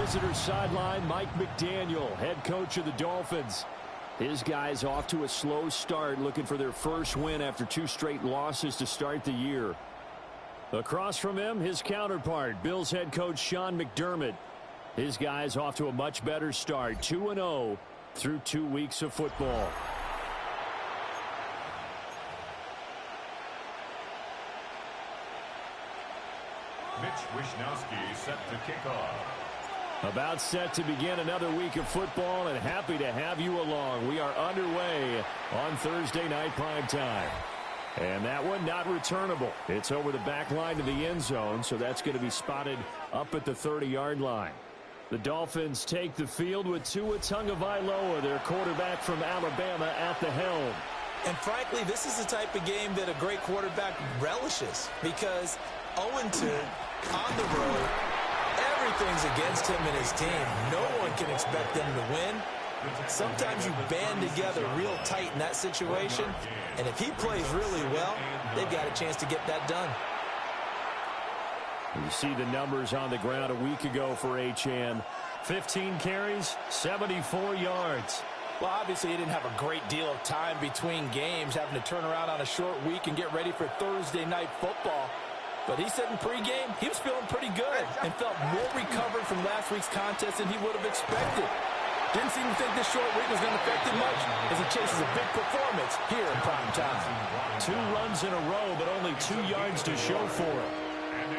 visitor sideline, Mike McDaniel, head coach of the Dolphins. His guys off to a slow start, looking for their first win after 2 straight losses to start the year. Across from him, his counterpart, Bills head coach Sean McDermott. His guys off to a much better start, 2-0 through 2 weeks of football. Mitch Wishnowsky set to kick off. About set to begin another week of football, and happy to have you along. We are underway on Thursday night primetime. And that one not returnable. It's over the back line to the end zone, so that's going to be spotted up at the 30-yard line. The Dolphins take the field with Tua Tagovailoa, their quarterback from Alabama, at the helm. And frankly, this is the type of game that a great quarterback relishes, because 0-2 on the road, everything's against him and his team. No one can expect them to win. Sometimes you band together real tight in that situation, and if he plays really well, they've got a chance to get that done. You see the numbers on the ground a week ago for Achane. 15 carries, 74 yards. Well, obviously he didn't have a great deal of time between games, having to turn around on a short week and get ready for Thursday night football. But he said in pregame he was feeling pretty good and felt more recovered from last week's contest than he would have expected. Didn't seem to think this short week was going to affect him much as he chases a big performance here in prime time. 2 runs in a row, but only 2 yards to show for it.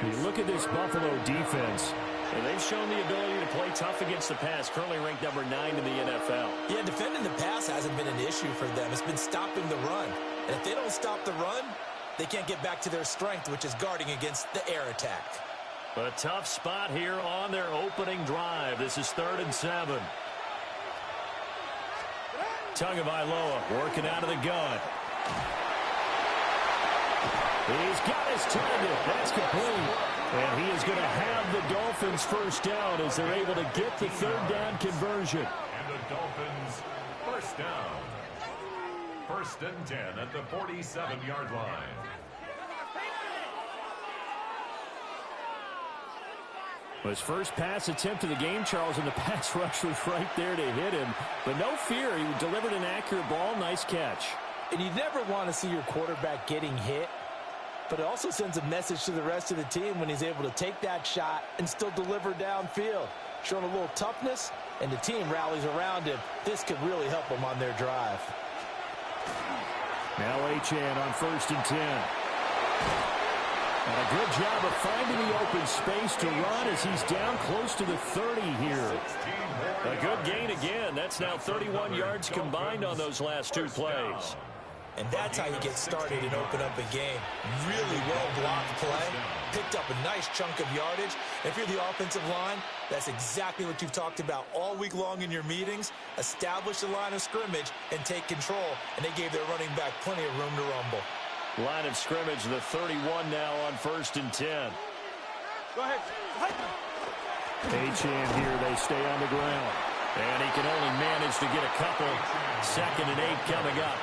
You look at this Buffalo defense, and they've shown the ability to play tough against the pass, currently ranked number 9 in the NFL. Yeah, defending the pass hasn't been an issue for them. It's been stopping the run. And if they don't stop the run, they can't get back to their strength, which is guarding against the air attack. A tough spot here on their opening drive. This is 3rd and 7. Tagovailoa working out of the gun. He's got his target. That's complete. And he is going to have the Dolphins first down as they're able to get the 3rd down conversion. And the Dolphins first down. 1st and 10 at the 47-yard line. His first pass attempt of the game, Charles, and the pass rush was right there to hit him. But no fear, he delivered an accurate ball. Nice catch. And you never want to see your quarterback getting hit, but it also sends a message to the rest of the team when he's able to take that shot and still deliver downfield. Showing a little toughness, and the team rallies around him. This could really help them on their drive. Now Achane on 1st and 10. And a good job of finding the open space to run as he's down close to the 30 here. A good gain again. That's now 31 yards combined on those last 2 plays. And that's how you get started and open up a game. Really well-blocked play. Picked up a nice chunk of yardage. If you're the offensive line, that's exactly what you've talked about all week long in your meetings. Establish the line of scrimmage and take control. And they gave their running back plenty of room to rumble. Line of scrimmage, the 31 now on 1st and 10. Go ahead. Achane here, they stay on the ground. And he can only manage to get a couple. 2nd and 8 coming up.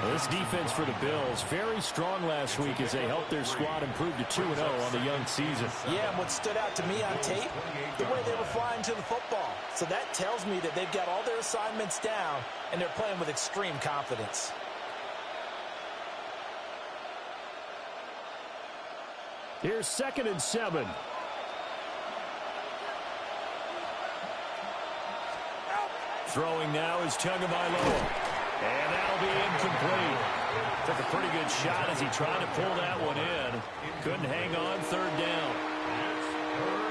This defense for the Bills, very strong last week as they helped their squad improve to 2-0 on the young season. Yeah, and what stood out to me on tape, the way they were flying to the football. So that tells me that they've got all their assignments down, and they're playing with extreme confidence. Here's 2nd and 7. Throwing now is Tagovailoa. And that'll be incomplete. Took a pretty good shot as he tried to pull that one in. Couldn't hang on, 3rd down.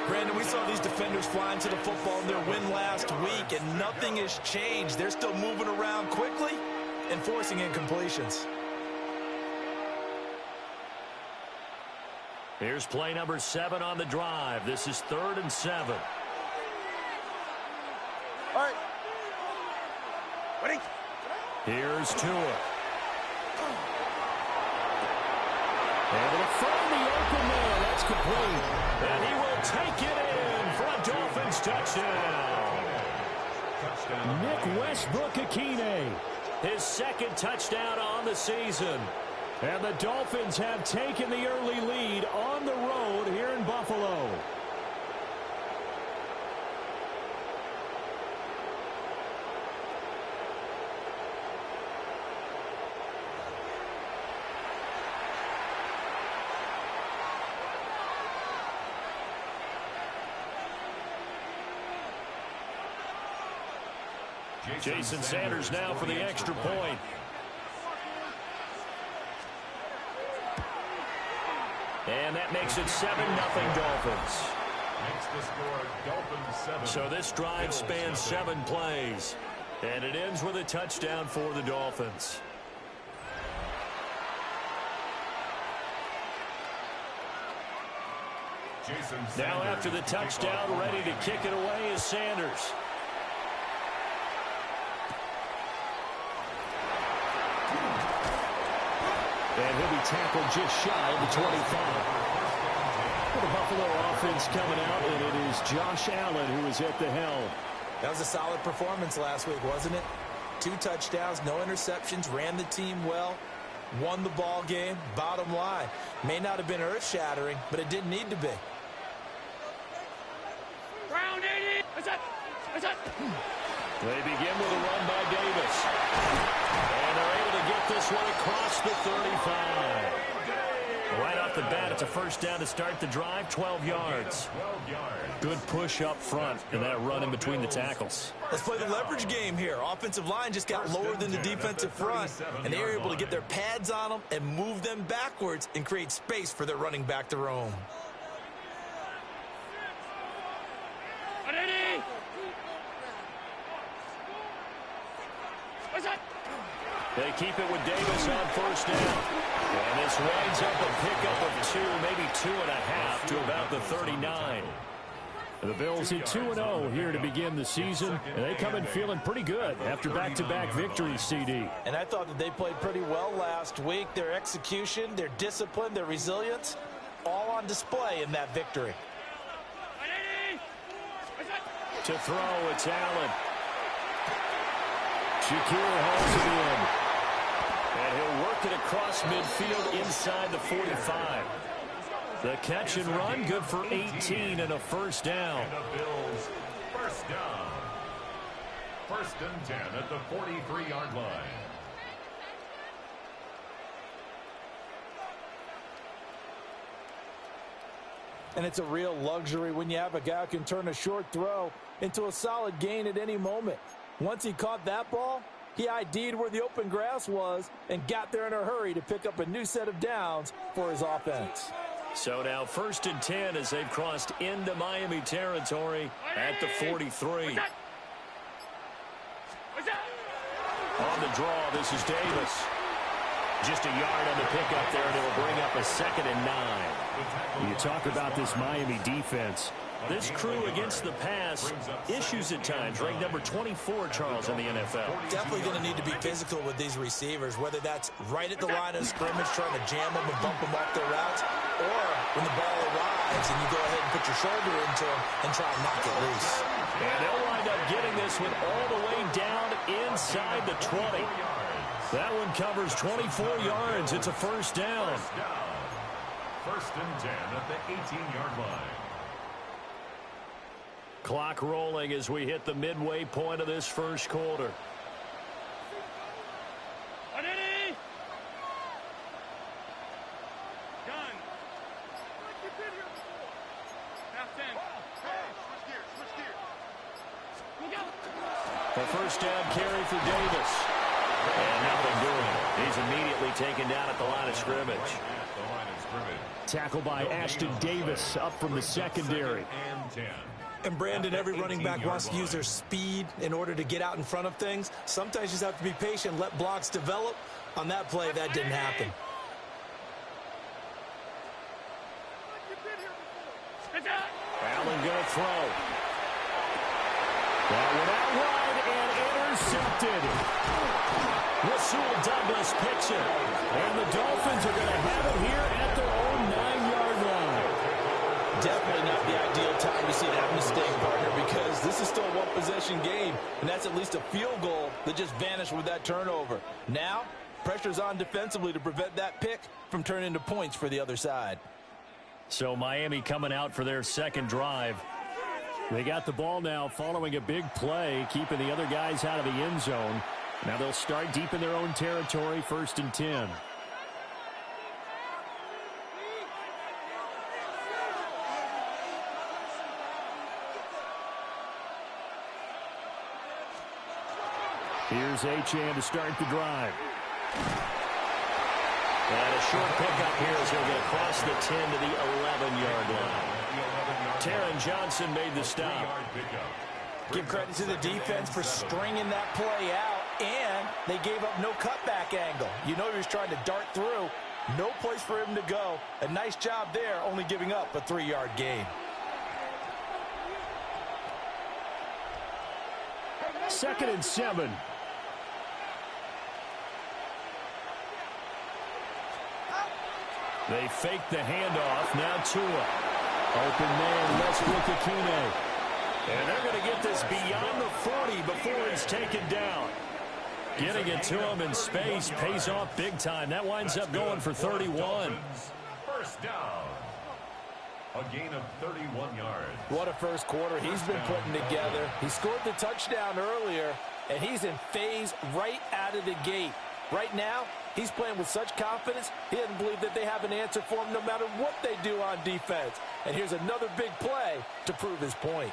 Brandon, we saw these defenders flying to the football in their win last week, and nothing has changed. They're still moving around quickly and forcing incompletions. Here's play number 7 on the drive. This is 3rd and 7. All right. Ready? Here's Tua. Able to find the open man. That's complete. And he will take it in for a Dolphins touchdown. Nick Westbrook-Ikhine, his 2nd touchdown on the season. And the Dolphins have taken the early lead on the road here in Buffalo. Jason Sanders now for the extra point. And that makes it 7-0 Dolphins. Makes the score Dolphins 7. So this drive spans 7 plays. And it ends with a touchdown for the Dolphins. Now after the touchdown, ready to kick it away is Sanders. And he'll be tackled just shy of the 25. Well, the Buffalo offense coming out, and it is Josh Allen who is at the helm. That was a solid performance last week, wasn't it? 2 touchdowns, no interceptions, ran the team well, won the ball game. Bottom line, may not have been earth-shattering, but it didn't need to be. Round 80. They begin with a run by Davis. And they're able to get this one across the 35. Right off the bat, it's a first down to start the drive, 12 yards. Good push up front and that run in between the tackles. Let's play the leverage game here. Offensive line just got lower than the defensive front, and they were able to get their pads on them and move them backwards and create space for their running back to roam. They keep it with Davis on first down. And this winds up a pickup of 2, maybe 2.5 to about the 39. The Bills hit 2-0 here to begin the season, and they come in feeling pretty good after back-to-back victories, CD. And I thought that they played pretty well last week. Their execution, their discipline, their resilience, all on display in that victory. To throw, it's Allen. Shakir hauls it in. And he'll work it across midfield inside the 45. The catch and run, good for 18 and a first down. And the Bills, first down. 1st and 10 at the 43-yard line. And it's a real luxury when you have a guy who can turn a short throw into a solid gain at any moment. Once he caught that ball, he ID'd where the open grass was and got there in a hurry to pick up a new set of downs for his offense. So now 1st and 10 as they've crossed into Miami territory at the 43. On the draw, this is Davis. Just a yard on the pickup there, and it'll bring up a 2nd and 9. You talk about this Miami defense. This crew against the pass, issues at times, ranked number 24, Charles, in the NFL. Definitely going to need to be physical with these receivers, whether that's right at the line of scrimmage trying to jam them and bump them off their routes, or when the ball arrives and you go ahead and put your shoulder into them and try and knock it loose. And they'll wind up getting this one all the way down inside the 20. That one covers 24 yards. It's a first down. 1st and 10 at the 18-yard line. Clock rolling as we hit the midway point of this first quarter. A first down carry for Davis. And nothing doing. He's immediately taken down at the line of scrimmage. Tackle by Ashton Davis up from the secondary. And Brandon, every running back wants to use their speed in order to get out in front of things. Sometimes you just have to be patient, let blocks develop. On that play, that didn't happen. Allen going to throw. That one out wide and intercepted. Rasul Douglas picks it. And the Dolphins are going to have it here at their own 9-yard line. Definitely not the ideal time to see that mistake, partner, because this is still a one-possession game, and that's at least a field goal that just vanished with that turnover. Now, pressure's on defensively to prevent that pick from turning into points for the other side. So Miami coming out for their second drive. They got the ball now following a big play, keeping the other guys out of the end zone. Now they'll start deep in their own territory, 1st and 10. Here's Achane to start the drive. And a short pickup here as he'll get across the 10 to the 11-yard line. Taron Johnson made the stop. Give credit to the defense for stringing that play out, and they gave up no cutback angle. You know he was trying to dart through. No place for him to go. A nice job there, only giving up a 3-yard gain. Second and 7. They fake the handoff. Now Tua. Open man, Westbrook-Ikhine. And they're going to get this beyond the 40 before it's taken down. Getting it to him in space pays off big time. That winds up going for 31. First down. A gain of 31 yards. What a first quarter he's been putting together. He scored the touchdown earlier, and he's in phase right out of the gate. Right now, he's playing with such confidence, he doesn't believe that they have an answer for him no matter what they do on defense. And here's another big play to prove his point.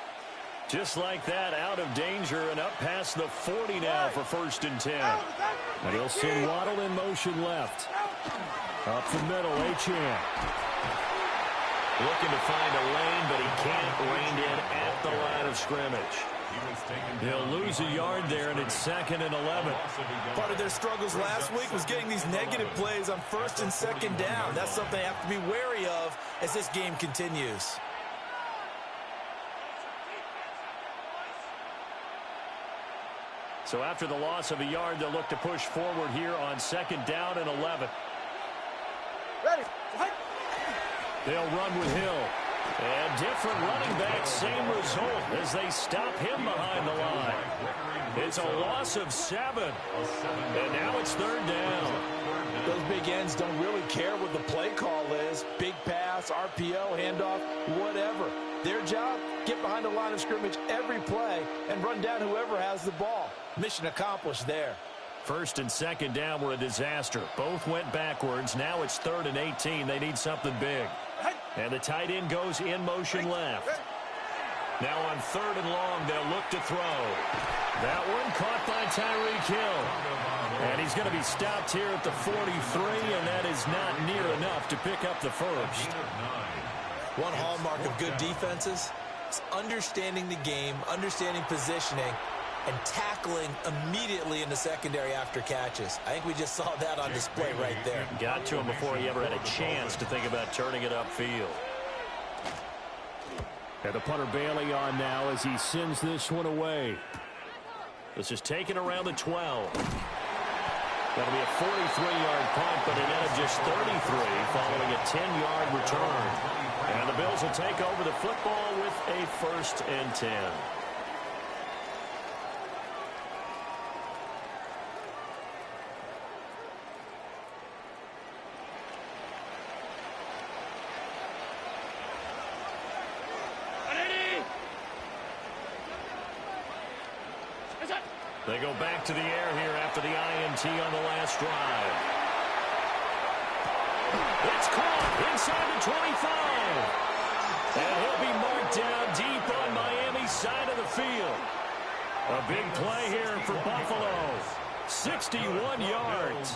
Just like that, out of danger and up past the 40 now for first and 10. And he'll send Waddle in motion left. Up the middle, Achane. Looking to find a lane, but he can't rein in at the line of scrimmage. He'll lose a yard there, and it's second and 11. Part of their struggles last week was getting these negative plays on first and second down. That's something they have to be wary of as this game continues. So after the loss of a yard, they'll look to push forward here on second down and 11. Ready. They'll run with Hill. And different running backs, same result as they stop him behind the line. It's a loss of 7. And now it's third down. Those big ends don't really care what the play call is. Big pass, RPO, handoff, whatever. Their job, get behind the line of scrimmage every play and run down whoever has the ball. Mission accomplished there. First and second down were a disaster. Both went backwards. Now it's third and 18. They need something big. And the tight end goes in motion left. Now on third and long, they'll look to throw. That one caught by Tyreek Hill. And he's going to be stopped here at the 43, and that is not near enough to pick up the first. One hallmark of good defenses is understanding the game, understanding positioning, and tackling immediately in the secondary after catches. I think we just saw that on display right there. Got to him before he ever had a chance to think about turning it upfield. And the punter Bailey on now as he sends this one away. This is taken around the 12. That'll be a 43-yard punt, but a net of just 33 following a 10-yard return. And the Bills will take over the football with a first and 10. They go back to the air here after the INT on the last drive. It's caught inside the 25. And he'll be marked down deep on Miami's side of the field. A big play here for Buffalo. 61 yards.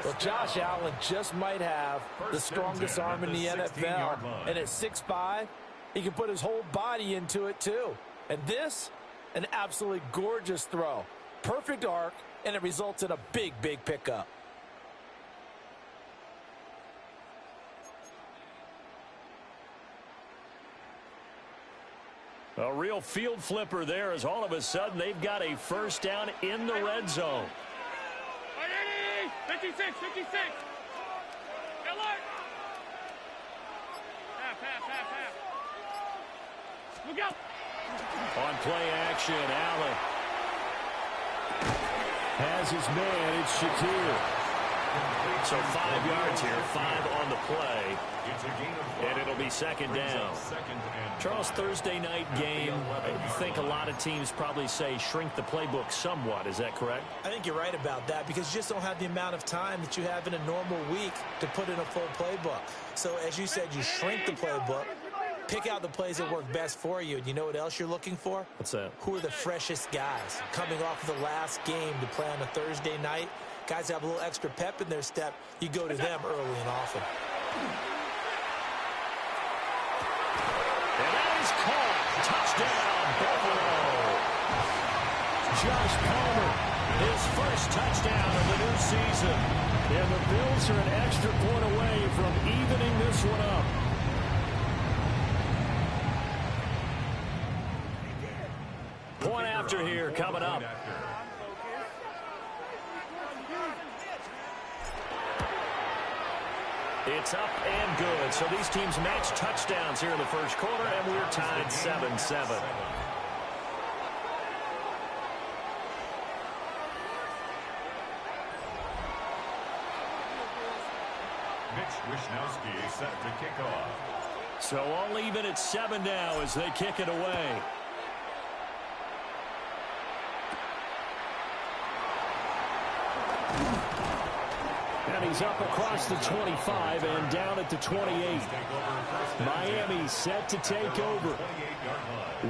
Well, Josh Allen just might have the strongest arm in the NFL. And at 6'5", he can put his whole body into it, too. And this, an absolutely gorgeous throw. Perfect arc, and it results in a big, big pickup. A real field flipper there as all of a sudden they've got a first down in the red zone. 56, 56. Alert. Half. Look out. On play action, Allen has his man. It's Shakir. So 5 yards here, 5 on the play, and it'll be second down. Charles, Thursday night game, I think a lot of teams probably say shrink the playbook somewhat. Is that correct? I think you're right about that because you just don't have the amount of time that you have in a normal week to put in a full playbook. So as you said, you shrink the playbook. Pick out the plays that work best for you. And you know what else you're looking for? What's that? Who are the freshest guys coming off of the last game to play on a Thursday night? Guys have a little extra pep in their step. You go to them early and often. And that is caught. Touchdown, Buffalo. Josh Palmer, his first touchdown of the new season. And the Bills are an extra point away from evening this one up. Point after here coming up. It's up and good. So these teams match touchdowns here in the first quarter, and we're tied 7-7. Wishnowski set to kick off. So all even at 7 now as they kick it away. And he's up across the 25 and down at the 28. Miami set to take over.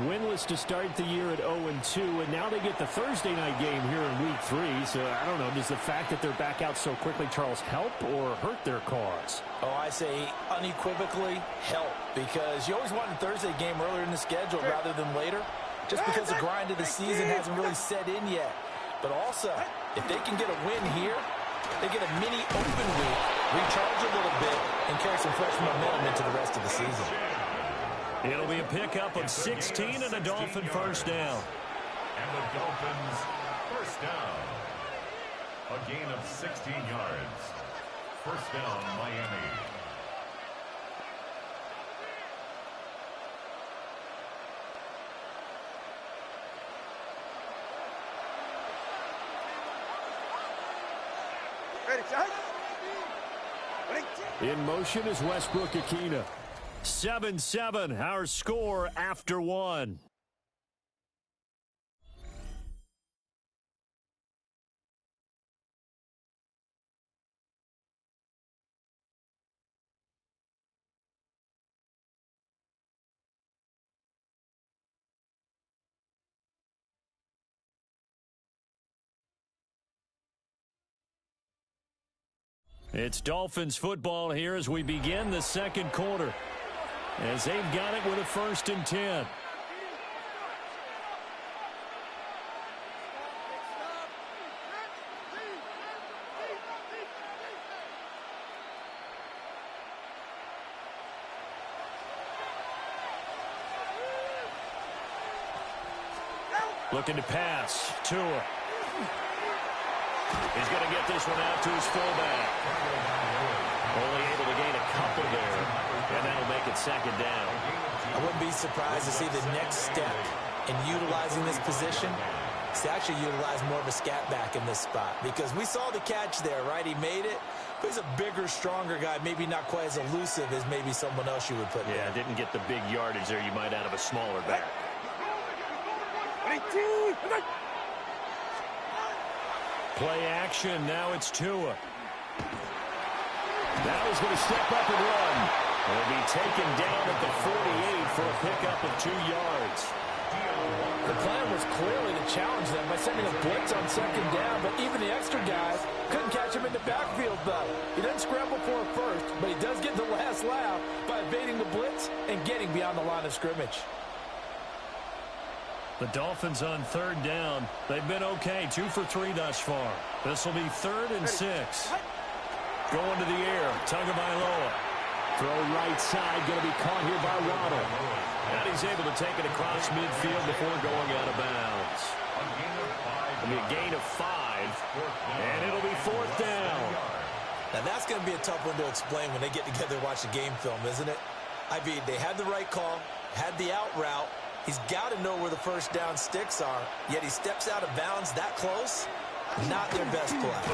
Winless to start the year at 0-2, and now they get the Thursday night game here in Week 3. So, I don't know, does the fact that they're back out so quickly, Charles, help or hurt their cause? Oh, I say unequivocally help, because you always want a Thursday game earlier in the schedule rather than later, just because the grind of the season hasn't really set in yet. But also, if they can get a win here, they get a mini open week, recharge a little bit, and carry some fresh momentum into the rest of the season. It'll be a pickup of 16 and a Dolphin first down. And the Dolphins first down. A gain of 16 yards. First down, Miami. In motion is Westbrook Akina. 7-7, our score after 1. It's Dolphins football here as we begin the second quarter, as they've got it with a 1st and 10. Looking to pass. Tua. He's going to get this one out to his fullback. Only able to gain a couple there, and that'll make it 2nd down. I wouldn't be surprised to see the next step in utilizing this position is to actually utilize more of a scat back in this spot, because we saw the catch there, right? He made it, but he's a bigger, stronger guy, maybe not quite as elusive as maybe someone else you would put there. Yeah, didn't get the big yardage there you might out of a smaller back. Play action. Now it's Tua. Now he's going to step up and run. He'll be taken down at the 48 for a pickup of 2 yards. The plan was clearly to challenge them by sending a blitz on 2nd down, but even the extra guys couldn't catch him in the backfield, though. He doesn't scramble for it first, but he does get the last laugh by evading the blitz and getting beyond the line of scrimmage. The Dolphins on 3rd down. They've been okay, 2 for 3 thus far. This will be 3rd and 6. Going to the air, Tagovailoa. Throw right side, going to be caught here by Waddle. And he's able to take it across midfield before going out of bounds. It'll be a gain of 5, and it'll be 4th down. Now that's going to be a tough one to explain when they get together and watch the game film, isn't it? I mean, they had the right call, had the out route. He's got to know where the 1st down sticks are, yet he steps out of bounds that close. Not their best play.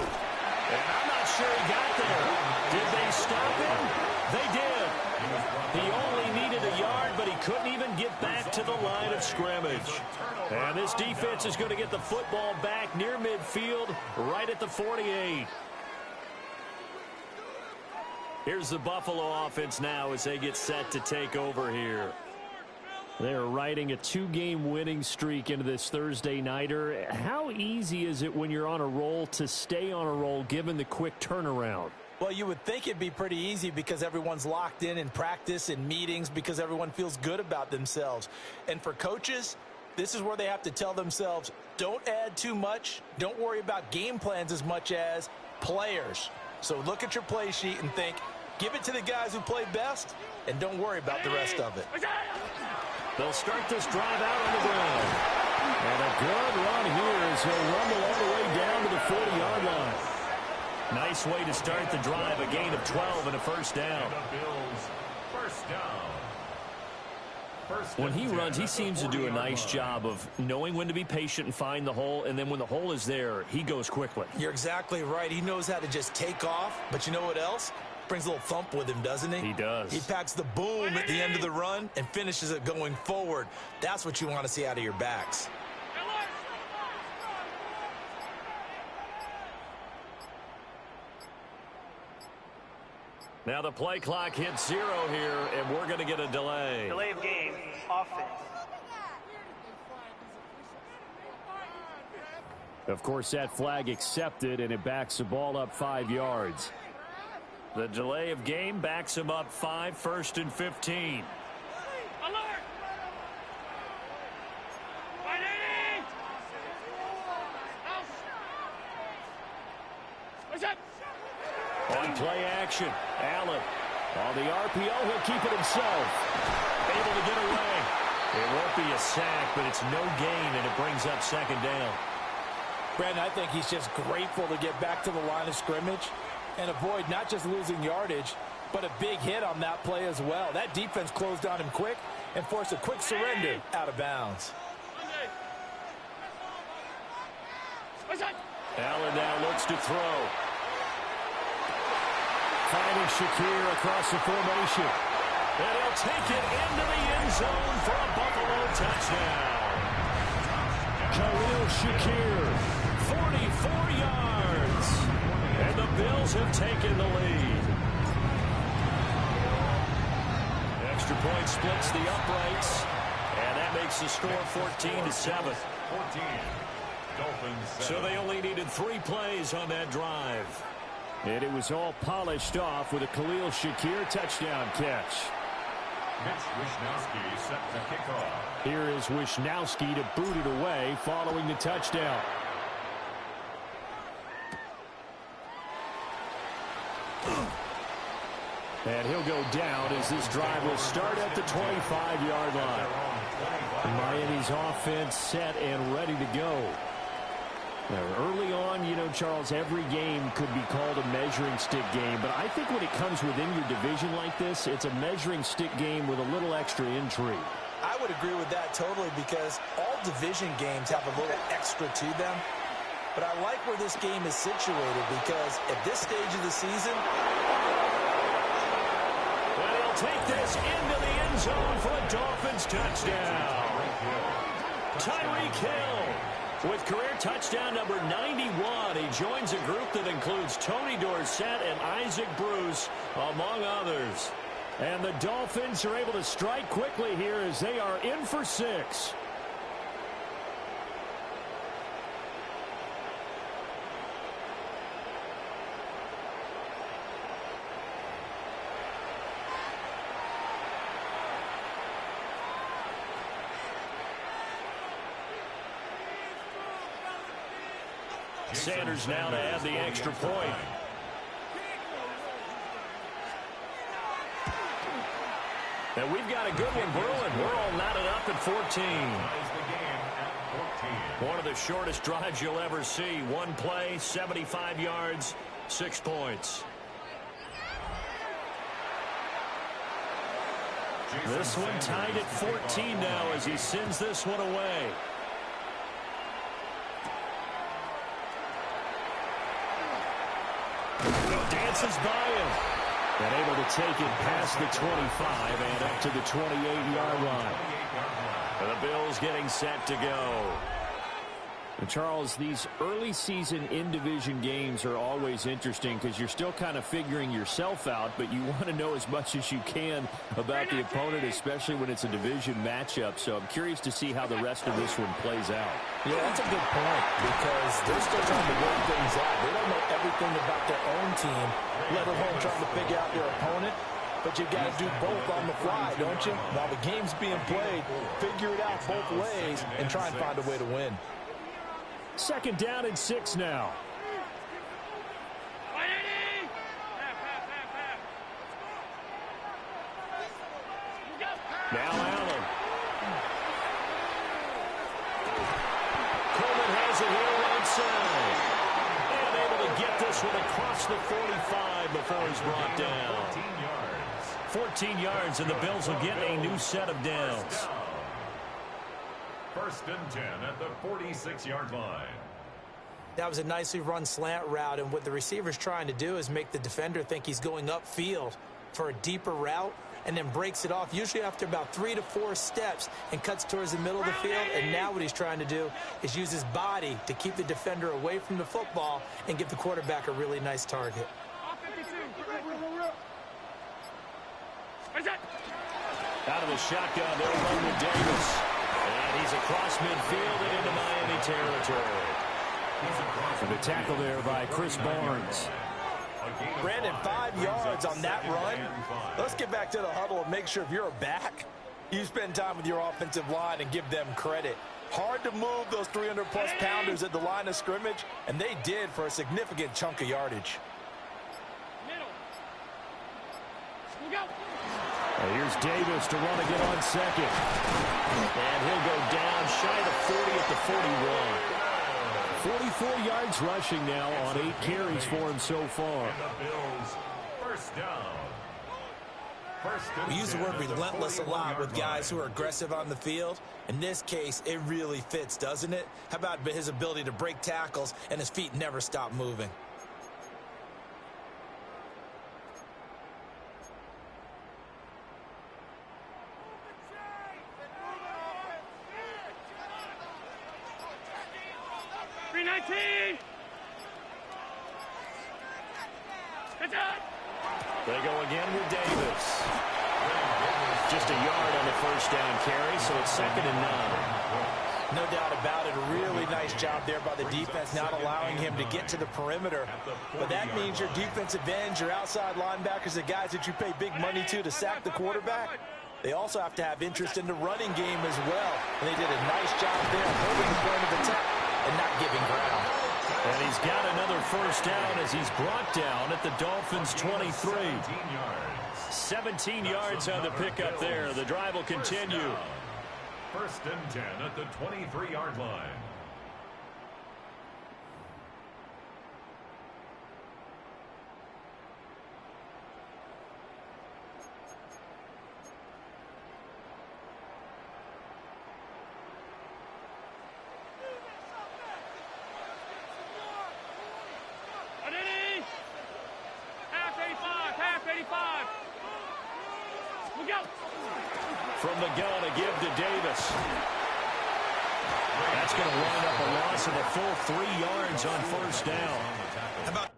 And I'm not sure he got there. Did they stop him? They did. He only needed a yard, but he couldn't even get back to the line of scrimmage. And this defense is going to get the football back near midfield, right at the 48. Here's the Buffalo offense now as they get set to take over here. They're riding a 2-game winning streak into this Thursday nighter. How easy is it when you're on a roll to stay on a roll given the quick turnaround? Well, you would think it'd be pretty easy because everyone's locked in practice and meetings because everyone feels good about themselves. And for coaches, this is where they have to tell themselves, don't add too much. Don't worry about game plans as much as players. So look at your play sheet and think, give it to the guys who play best, and don't worry about the rest of it. They'll start this drive out on the ground. And a good run here as he'll rumble all the way down to the 40-yard line. Nice way to start the drive, a gain of 12 and a first down. And the Bills, first down. When he runs, he seems to do a nice job of knowing when to be patient and find the hole, and then when the hole is there, he goes quickly. You're exactly right. He knows how to just take off, but you know what else? Brings a little thump with him, doesn't he? He does. He packs the boom at the end of the run and finishes it going forward. That's what you want to see out of your backs. Now the play clock hits 0 here, and we're going to get a delay. Delay of game, offense. Of course, that flag accepted, and it backs the ball up 5 yards. The delay of game backs him up 5, 1st and 15. Alert! 180! House! What's up? On play action, Allen. On the RPO, he'll keep it himself. Able to get away. It won't be a sack, but it's no gain, and it brings up 2nd down. Brandon, I think he's just grateful to get back to the line of scrimmage and avoid not just losing yardage, but a big hit on that play as well. That defense closed on him quick and forced a quick surrender out of bounds. Allen now looks to throw. Finding Shakir across the formation. And he'll take it into the end zone for a Buffalo touchdown. Khalil Shakir, 44 yards. And the Bills have taken the lead. Extra point splits the uprights. And that makes the score 14-7. 14. Dolphins. So they only needed 3 plays on that drive. and it was all polished off with a Khalil Shakir touchdown catch. Mitch Wishnowsky set to kick off. Here is Wishnowsky to boot it away following the touchdown. And he'll go down as this drive will start at the 25-yard line. Miami's offense set and ready to go. Now, early on, you know, Charles, every game could be called a measuring stick game. But I think when it comes within your division like this, it's a measuring stick game with a little extra intrigue. I would agree with that totally because all division games have a little extra to them. But I like where this game is situated because at this stage of the season, well, he'll take this into the end zone for a Dolphins touchdown. Tyreek Hill with career touchdown number 91. He joins a group that includes Tony Dorsett and Isaac Bruce, among others. And the Dolphins are able to strike quickly here as they are in for 6. Sanders now to add the extra point. And we've got a good one brewing. We're all knotted up at 14. One of the shortest drives you'll ever see. One play, 75 yards, 6 points. This one tied at 14 now as he sends this one away. Dances by him. And able to take it past the 25 and up to the 28-yard line. The Bills getting set to go. And Charles, these early season in-division games are always interesting because you're still kind of figuring yourself out, but you want to know as much as you can about the opponent, especially when it's a division matchup. So I'm curious to see how the rest of this one plays out. Yeah, that's a good point because they're still trying to work things out. They don't know everything about their own team, let alone trying to figure out their opponent. But you've got to do both on the fly, don't you? While the game's being played, figure it out both ways and try and find a way to win. 2nd down and 6 now. Now Allen. Coleman has it here right side. And able to get this one across the 45 before he's brought down. 14 yards, and the Bills will get a new set of downs. 1st and 10 at the 46-yard line. That was a nicely run slant route, and what the receiver's trying to do is make the defender think he's going upfield for a deeper route and then breaks it off, usually after about 3 to 4 steps, and cuts towards the middle of the field. And now what he's trying to do is use his body to keep the defender away from the football and give the quarterback a really nice target. Out of the shotgun, they'll run with Davis. And he's across midfield and into Miami territory. And the tackle there by Chris Barnes. Brandon, 5 yards on that run. Let's get back to the huddle and make sure if you're a back, you spend time with your offensive line and give them credit. Hard to move those 300-plus pounders at the line of scrimmage, and they did for a significant chunk of yardage. And here's Davis to run again on 2nd. And he'll go down shy of 40 at the 41. 44 yards rushing now on 8 carries for him so far. The Bills, 1st down. We use the word relentless a lot with guys who are aggressive on the field. In this case, it really fits, doesn't it? How about his ability to break tackles and his feet never stop moving? They go again with Davis. Just a yard on the 1st down carry, so it's 2nd and 9. No doubt about it. A really nice job there by the defense, not allowing him to get to the perimeter. But that means your defensive ends, your outside linebackers, the guys that you pay big money to sack the quarterback, they also have to have interest in the running game as well. And they did a nice job there holding the point of attack and not giving ground. And he's got another 1st down as he's brought down at the Dolphins' 23. 17 yards on the pickup there. The drive will continue. 1st and 10 at the 23-yard line. From the gun, a give to Davis. That's going to wind up a loss of a full 3 yards on 1st down. How about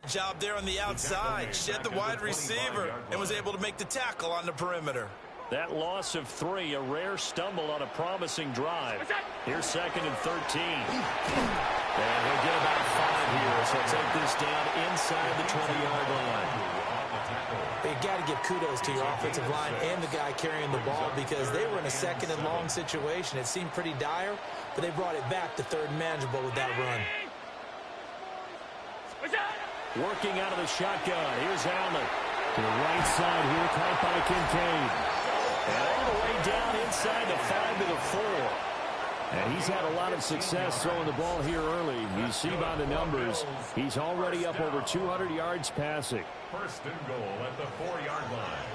job there on the outside, shed the wide receiver, and was able to make the tackle on the perimeter. That loss of 3, a rare stumble on a promising drive. Here's 2nd and 13. And he'll get about 5 here, so take this down inside the 20-yard line. You got to give kudos to your offensive line and the guy carrying the ball because they were in a 2nd and long situation. It seemed pretty dire, but they brought it back to 3rd and manageable with that run. Working out of the shotgun. Here's Allen. To the right side here, caught by Kincaid. And all the way down inside the 5 to the 4. And he's had a lot of success throwing the ball here early. You see by the numbers, he's already up over 200 yards passing. 1st and goal at the 4-yard line.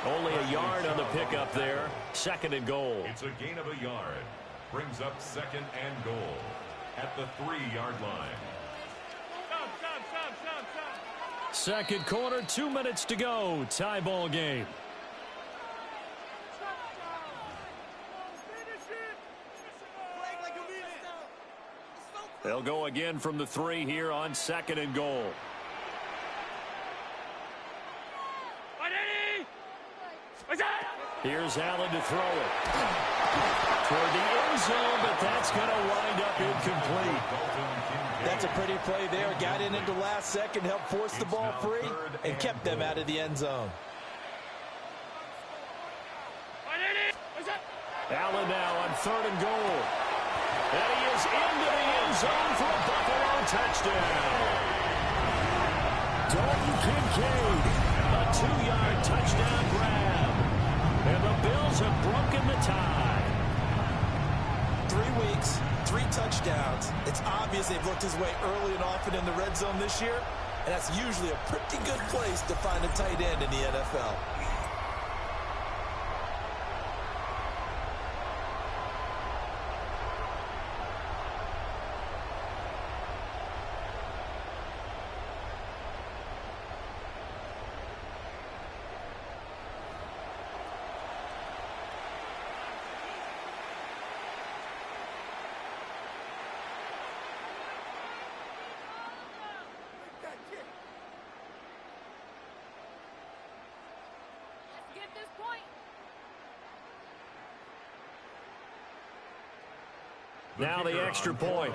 Only a yard on the pickup there. 2nd and goal. It's a gain of a yard. Brings up 2nd and goal at the 3-yard line. Second quarter, 2 minutes to go. Tie ball game. They'll go again from the 3 here on 2nd and goal. Here's Allen to throw it. Toward the end zone, but that's going to wind up incomplete. That's a pretty play there. Got in at the last second, helped force the ball free, and kept them out of the end zone. Allen now on 3rd and goal. And he is into the end zone for a Buffalo touchdown. Dalton Kincaid, a 2-yard touchdown grab. And the Bills have broken the tie. 3 weeks, 3 touchdowns. It's obvious they've looked his way early and often in the red zone this year, and that's usually a pretty good place to find a tight end in the NFL. Now the extra point.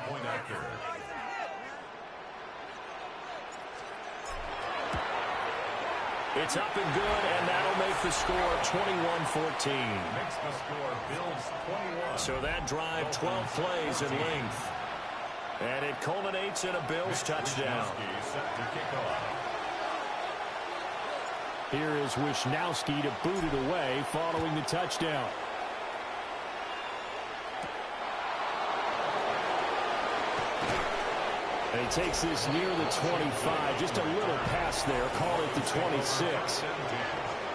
It's up and good, and that'll make the score 21-14. Makes the score Bills 21. So that drive, 12 plays in length. And it culminates in a Bills touchdown. Set to kick off. Here is Wisnowski to boot it away following the touchdown. And he takes this near the 25. Just a little pass there. Call it the 26.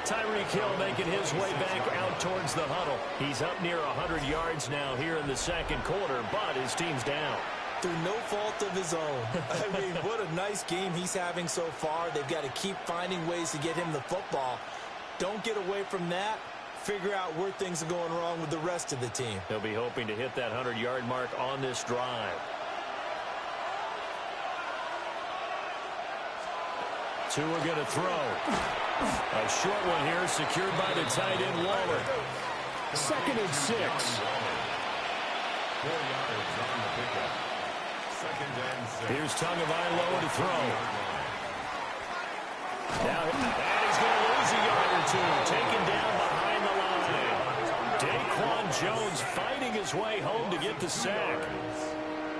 Tyreek Hill making his way back out towards the huddle. He's up near 100 yards now here in the second quarter, but his team's down. Through no fault of his own. I mean, what a nice game he's having so far. They've got to keep finding ways to get him the football. Don't get away from that. Figure out where things are going wrong with the rest of the team. They'll be hoping to hit that 100-yard mark on this drive. Two are going to throw. A short one here secured by the tight end Waller. 2nd and 6. 4 yards on the pickup. 2nd and 6. Here's Tagovailoa to throw. Now, and he's going to lose a yard or two. Taken down behind the line. Daquan Jones fighting his way home to get the sack.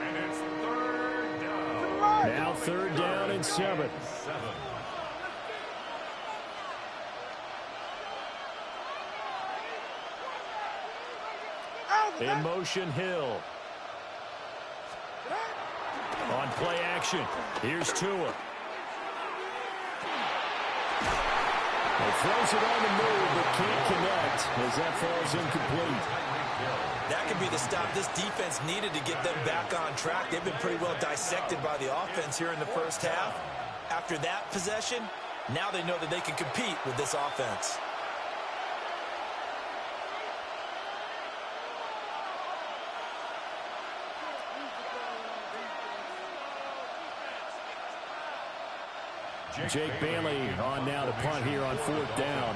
And it's 3rd down. Now 3rd down and 7. In motion, Hill. On play action, here's Tua. He throws it on the move, but can't connect as that falls incomplete. That could be the stop this defense needed to get them back on track. They've been pretty well dissected by the offense here in the first half. After that possession, now they know that they can compete with this offense. Jake Bailey on now to punt here on 4th down.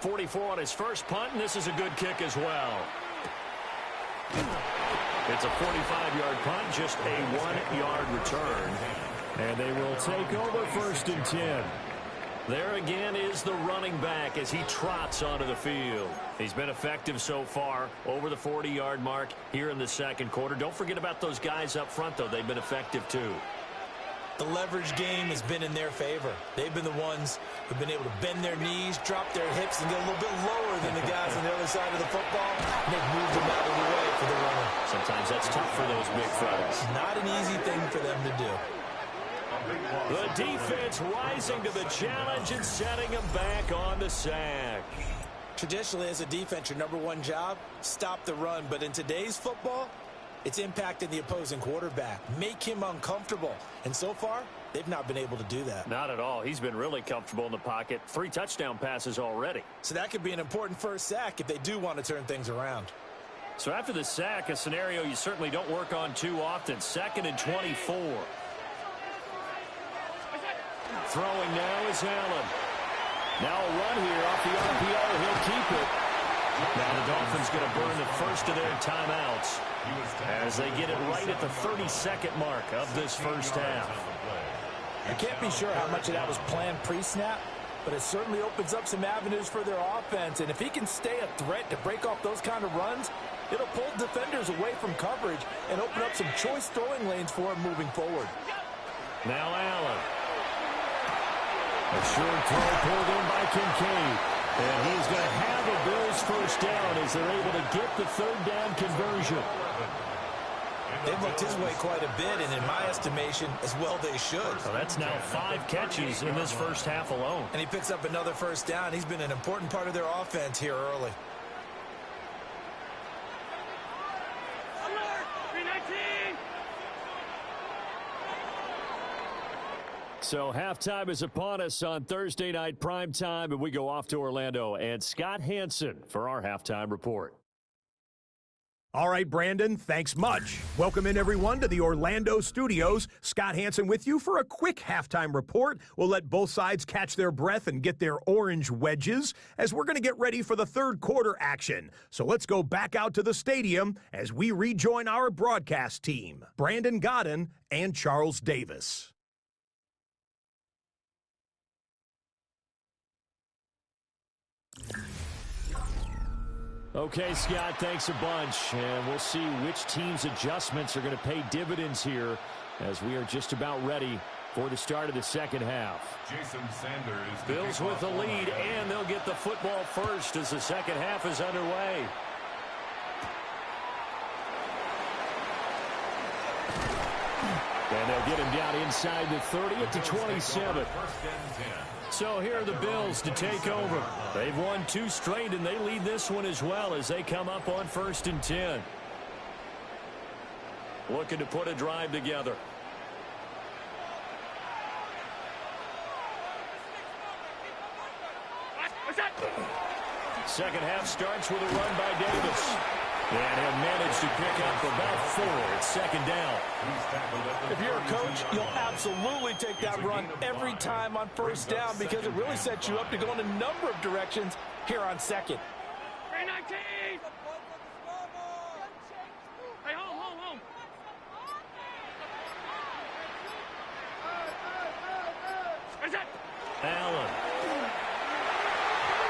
44 on his first punt, and this is a good kick as well. It's a 45-yard punt, just a 1-yard return. And they will take over 1st and 10. There again is the running back as he trots onto the field. He's been effective so far over the 40-yard mark here in the second quarter. Don't forget about those guys up front, though. They've been effective, too. The leverage game has been in their favor. They've been the ones who've been able to bend their knees, drop their hips, and get a little bit lower than the guys on the other side of the football. And they've moved them out of the way for the runner. Sometimes that's tough for those big fellas. Not an easy thing for them to do. A big The defense rising to the challenge and setting them back on the sack. Traditionally, as a defense, your number one job, stop the run. But in today's football, it's impacting the opposing quarterback. Make him uncomfortable. And so far, they've not been able to do that. Not at all. He's been really comfortable in the pocket. 3 touchdown passes already. So that could be an important first sack if they do want to turn things around. So after the sack, a scenario you certainly don't work on too often. 2nd and 24. Throwing now is Allen. Now a run here off the RPO. He'll keep it. Now the Dolphins going to burn the first of their timeouts as they get it right at the 32nd mark of this first half. I can't be sure how much of that was planned pre-snap, but it certainly opens up some avenues for their offense. And if he can stay a threat to break off those kind of runs, it'll pull defenders away from coverage and open up some choice throwing lanes for him moving forward. Now Allen. A short throw pulled in by Kincaid. And he's going to have a Bills first down as they're able to get the 3rd down conversion. They've looked his way quite a bit, and in my estimation, as well they should. So that's now 5 catches in this first half alone. And he picks up another first down. He's been an important part of their offense here early. Alert! 319! So halftime is upon us on Thursday night primetime, and we go off to Orlando. And Scott Hansen for our halftime report. All right, Brandon, thanks much. Welcome in, everyone, to the Orlando studios. Scott Hansen with you for a quick halftime report. We'll let both sides catch their breath and get their orange wedges as we're going to get ready for the 3rd quarter action. So let's go back out to the stadium as we rejoin our broadcast team, Brandon Godden and Charles Davis. Okay, Scott, thanks a bunch. And we'll see which team's adjustments are going to pay dividends here as we are just about ready for the start of the second half. Jason Sanders. Bills with the lead, and they'll get the football first as the second half is underway. And they'll get him down inside the 30 at the 27. So here are the Bills to take over. They've won 2 straight, and they lead this one as well as they come up on 1st and 10. Looking to put a drive together. Second half starts with a run by Davis. And he'll manage to pick up about 4 at 2nd down. If you're a coach, you'll absolutely take that run every time on 1st down because it really sets you up to go in a number of directions here on 2nd. 319! Hey, home. Where's that? Allen.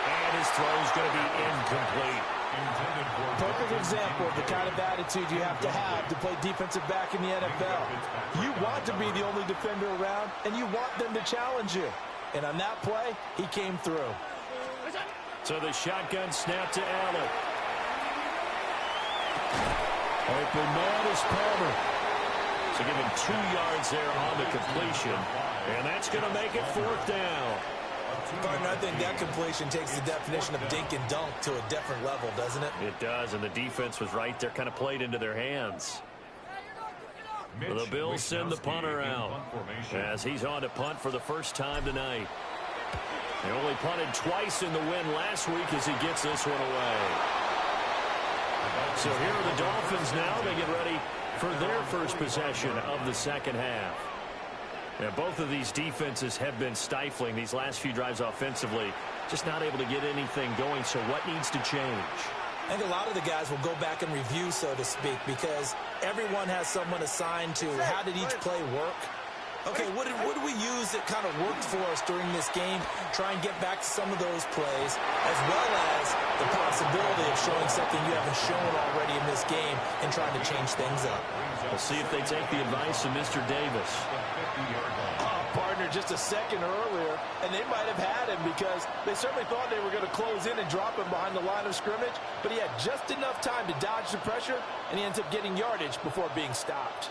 And his throw's going to be incomplete. Perfect example of the kind of attitude you have to play defensive back in the NFL. You want to be the only defender around, and you want them to challenge you. And on that play, he came through. So the shotgun snap to Allen. Open man is Palmer. So give him 2 yards there on the completion. And that's going to make it 4th down. Partner, I think that completion takes the definition of dink and dunk to a different level, doesn't it? It does, and the defense was right there, kind of played into their hands. The Bills send the punter out as he's on to punt for the first time tonight. They only punted twice in the win last week as he gets this one away. So here are the Dolphins now. They get ready for their first possession of the second half. Yeah, both of these defenses have been stifling these last few drives offensively. Just not able to get anything going, so what needs to change? I think a lot of the guys will go back and review, so to speak, because everyone has someone assigned to how did each play work. Okay, what did we use that kind of worked for us during this game? Try and get back to some of those plays, as well as the possibility of showing something you haven't shown already in this game and trying to change things up. We'll see if they take the advice of Mr. Davis. Partner, just a second earlier, and they might have had him because they certainly thought they were going to close in and drop him behind the line of scrimmage, but he had just enough time to dodge the pressure, and he ends up getting yardage before being stopped.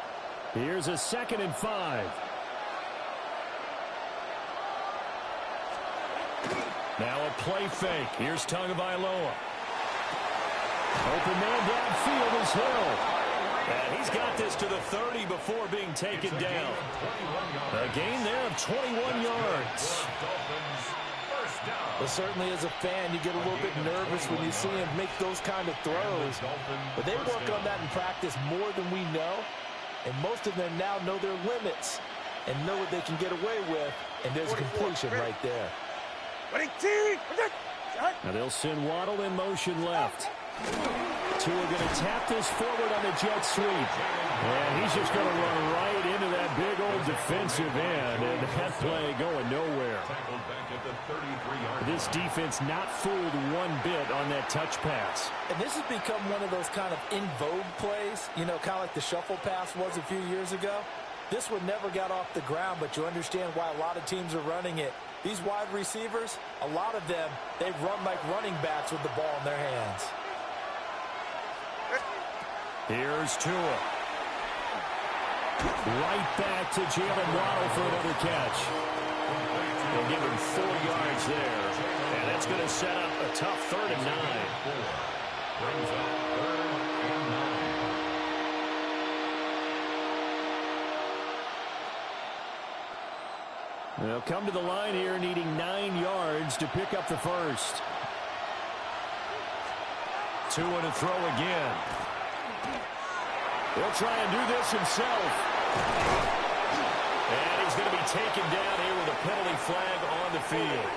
Here's a 2nd and 5. Now a play fake. Here's Tagovailoa. Open man downfield is Hill. And he's got this to the 30 before being taken down. A gain there of 21 yards. But certainly as a fan, you get a little bit nervous when you see him make those kind of throws. But they work on that in practice more than we know. And most of them now know their limits and know what they can get away with. And there's a completion right there. Now they'll send Waddle in motion left. Tua going to tap this forward on the jet sweep. And he's just going to run right into that big old defensive end. And that play going nowhere. This defense not fooled one bit on that touch pass. And this has become one of those kind of in vogue plays, you know, kind of like the shuffle pass was a few years ago. This one never got off the ground, but you understand why a lot of teams are running it. These wide receivers, a lot of them, they run like running backs with the ball in their hands. Here's Tua. Right back to Jalen Waddle for another catch. They'll give him 4 yards there. And that's going to set up a tough 3rd and 9. Brings up 3rd and 9. They'll come to the line here needing 9 yards to pick up the first. Tua to throw again. He'll try and do this himself. And he's going to be taken down here with a penalty flag on the field.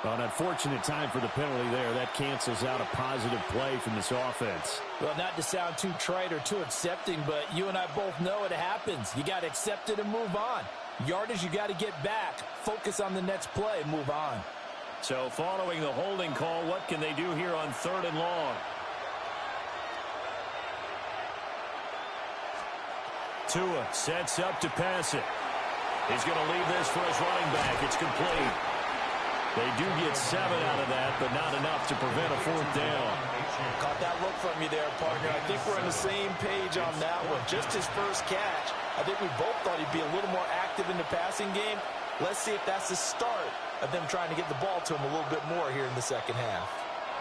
An unfortunate time for the penalty there. That cancels out a positive play from this offense. Well, not to sound too trite or too accepting, but you and I both know it happens. You got to accept it and move on. Yardage, you got to get back. Focus on the next play. Move on. So following the holding call, what can they do here on 3rd and long? Tua sets up to pass it. He's going to leave this for his running back. It's complete. They do get 7 out of that, but not enough to prevent a 4th down. Caught that look from you there, partner. I think we're on the same page on that one. Just his first catch. I think we both thought he'd be a little more active in the passing game. Let's see if that's the start of them trying to get the ball to him a little bit more here in the second half.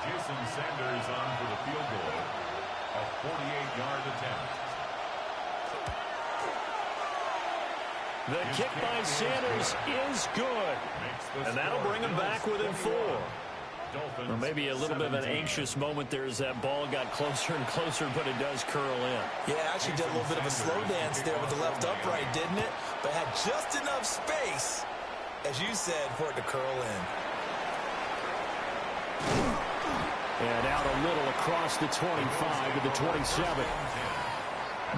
Jason Sanders on for the field goal. A 48-yard attempt. The kick by Sanders is good. And that'll bring him back within 4. Well, maybe a little bit of an anxious moment there as that ball got closer and closer, but it does curl in. Yeah, actually did a little bit of a slow dance there with the left upright, didn't it? But had just enough space, as you said, for it to curl in. And out a little across the 25 to the 27.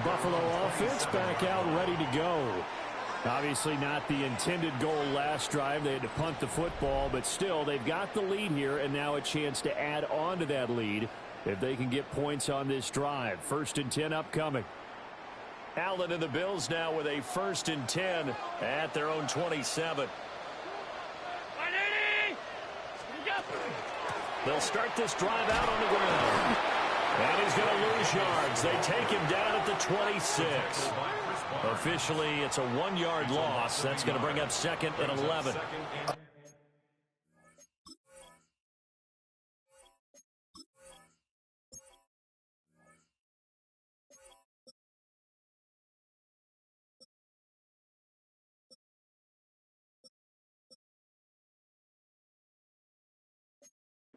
Buffalo offense back out ready to go. Obviously not the intended goal last drive. They had to punt the football, but still they've got the lead here and now a chance to add on to that lead if they can get points on this drive. 1st and 10 upcoming. Allen and the Bills now with a 1st and 10 at their own 27. They'll start this drive out on the ground. And he's going to lose yards. They take him down at the 26. Officially, it's a 1-yard loss. That's going to bring up 2nd and 11.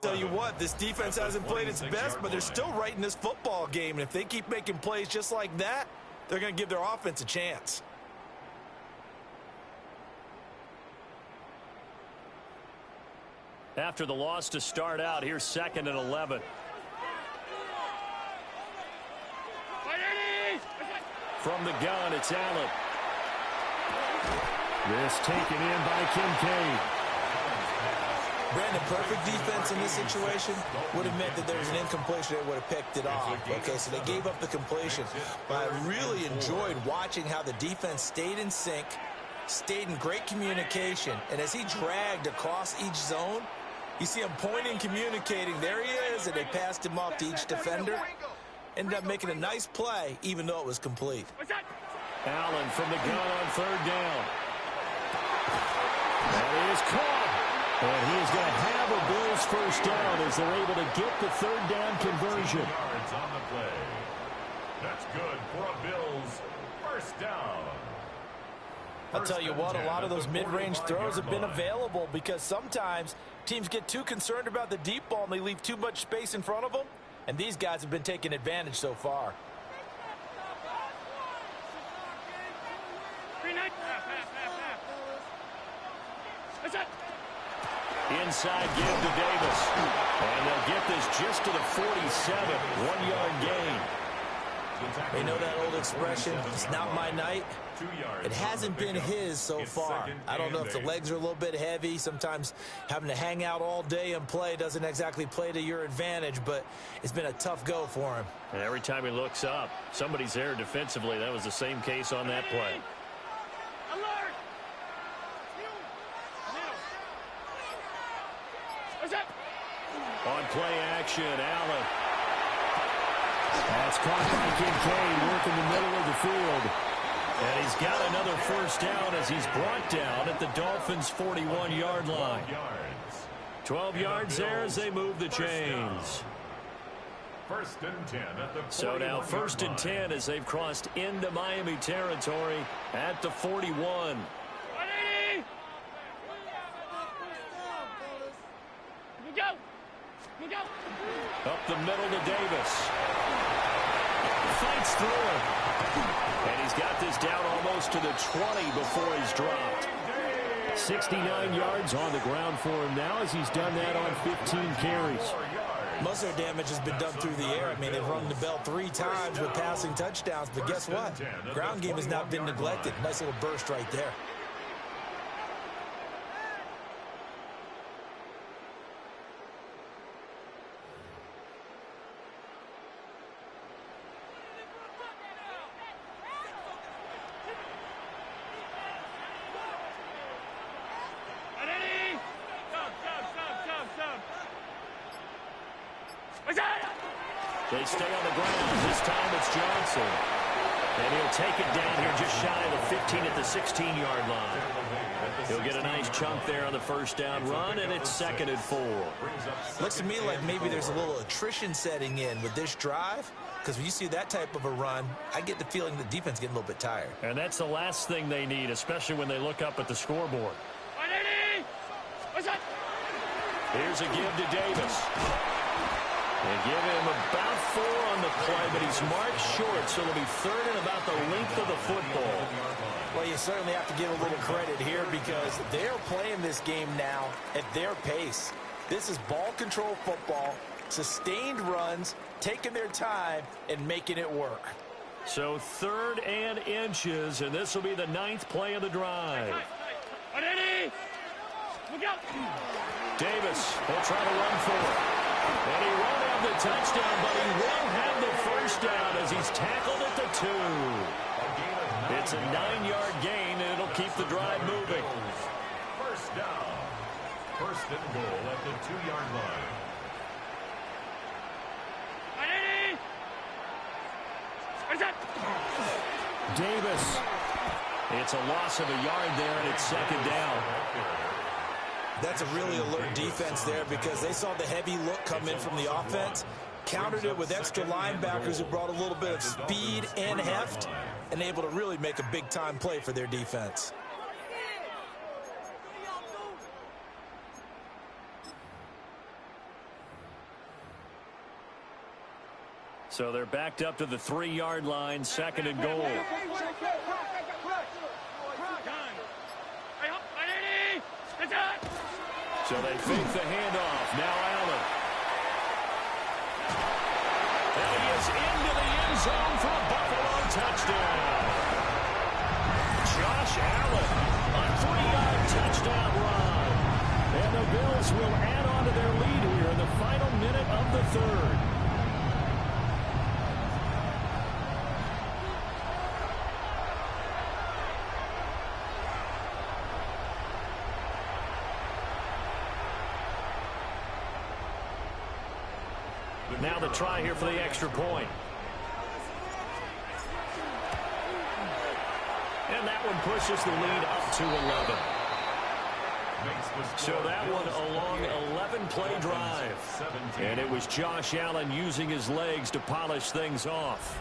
Tell you what, this defense hasn't played its best, but they're still right in this football game. And if they keep making plays just like that, they're going to give their offense a chance. After the loss to start out, here's 2nd and 11. From the gun, it's Allen. This taken in by Kincaid. Brandon, perfect defense in this situation would have meant that there was an incompletion that would have picked it off. Okay, so they gave up the completion. But I really enjoyed watching how the defense stayed in sync, stayed in great communication, and as he dragged across each zone, You see him pointing, communicating. There he is, and they passed him off to each defender. Ended up making a nice play, even though it was complete. Allen from the gun on third down. And he is caught. And he is going to have a Bills first down as they're able to get the third down conversion. Yards on the play. That's good for a Bills first down. I'll tell you what, a lot of those mid-range throws have been available because sometimes teams get too concerned about the deep ball and they leave too much space in front of them, and these guys have been taking advantage so far. Inside give to Davis. And they'll get this just to the 47. 1-yard gain. You know that old expression, it's not my night? It hasn't been his so far. I don't know if the legs are a little bit heavy. Sometimes having to hang out all day and play doesn't exactly play to your advantage, but it's been a tough go for him. And every time he looks up, somebody's there defensively. That was the same case on that play. Alert! On play action, Allen. That's caught by Kincaid, working the middle of the field. And he's got another first down as he's brought down at the Dolphins' 41-yard line. 12 yards there as they move the chains. First and 10 at the 41-yard So now first and 10 as they've crossed into Miami territory at the 41. Up the middle to Davis. Fights through it. And he's got this down almost to the 20 before he's dropped. 69 yards on the ground for him now as he's done that on 15 carries. Most of their damage has been done through the air. I mean, they've rung the bell 3 times with passing touchdowns, but guess what? Ground game has not been neglected. Nice little burst right there. They stay on the ground. This time it's Johnson. And he'll take it down here just shy of the 15 at the 16-yard line. He'll get a nice chunk there on the first down run, and it's 2nd and 4. Looks to me like maybe there's a little attrition setting in with this drive, because when you see that type of a run, I get the feeling the defense getting a little bit tired. And that's the last thing they need, especially when they look up at the scoreboard. Here's a give to Davis. They give him about 4 on the play, but he's marked short, so it'll be 3rd and about the length of the football. Well, you certainly have to give a little credit here because they're playing this game now at their pace. This is ball control football, sustained runs, taking their time, and making it work. So 3rd and inches, and this will be the 9th play of the drive. Davis will try to run for it. And he won't have the touchdown, but he will have the first down as he's tackled at the 2. It's a 9-yard gain, and it'll keep the drive moving. First down. First and goal at the 2-yard line. Davis. It's a loss of a yard there, and it's 2nd down. That's a really alert defense there because they saw the heavy look come in from the offense, countered it with extra linebackers who brought a little bit of speed and heft, and able to really make a big-time play for their defense. So they're backed up to the 3-yard line, 2nd and goal. So they fake the handoff. Now Allen. And he is into the end zone for a Buffalo touchdown. Josh Allen, a 3-yard touchdown run. And the Bills will add on to their lead here in the final minute of the 3rd. Now the try here for the extra point. And that one pushes the lead up to 11. So that one a long 11-play drive. And it was Josh Allen using his legs to polish things off.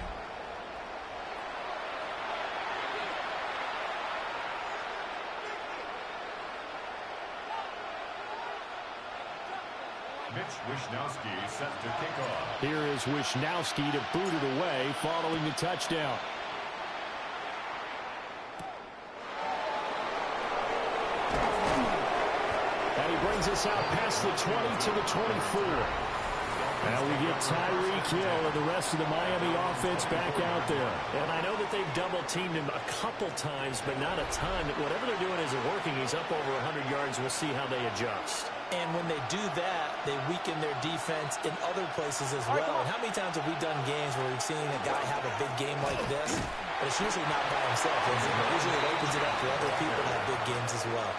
Wishnowski set to kick off. Here is Wishnowski to boot it away following the touchdown. And he brings us out past the 20 to the 24. Now we get Tyreek Hill and the rest of the Miami offense back out there. And I know that they've double-teamed him a couple times, but not a ton. Whatever they're doing isn't working. He's up over 100 yards. We'll see how they adjust. And when they do that, they weaken their defense in other places as well. And how many times have we done games where we've seen a guy have a big game like this, but it's usually not by himself. Usually it opens it up for other people to have big games as well.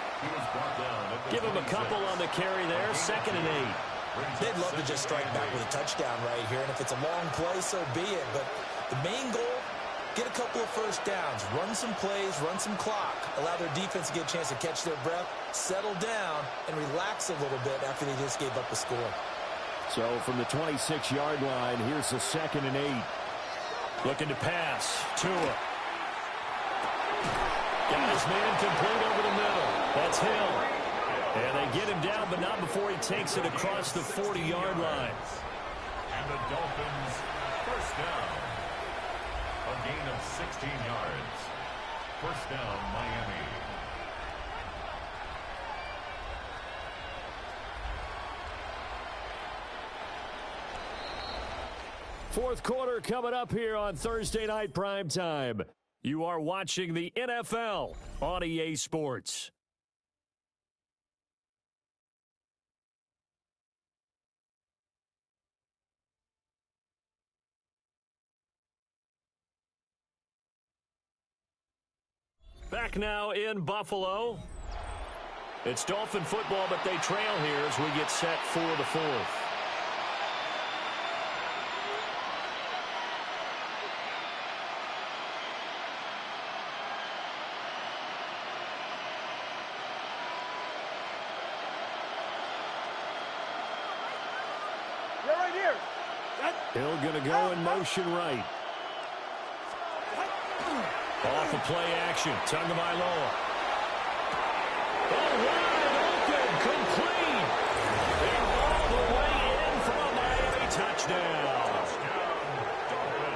Give him a couple on the carry there. 2nd and 8. They'd love to just strike back with a touchdown right here, and if it's a long play, so be it. But the main goal, get a couple of first downs, run some plays, run some clock, allow their defense to get a chance to catch their breath, settle down, and relax a little bit after they just gave up a score. So from the 26-yard line, here's the 2nd and 8. Looking to pass. Tua. Got his man complete over the middle. That's Hill. And they get him down, but not before he takes it across the 40-yard line. And the Dolphins first down. A gain of 16 yards. First down, Miami. Fourth quarter coming up here on Thursday Night Primetime. You are watching the NFL on EA Sports. Back now in Buffalo. It's Dolphin football, but they trail here as we get set for the fourth. You're right here. Hill going to go in motion right. Off the play action. Tagovailoa. Oh, wide open. Complete. They're all the way in for a Miami touchdown.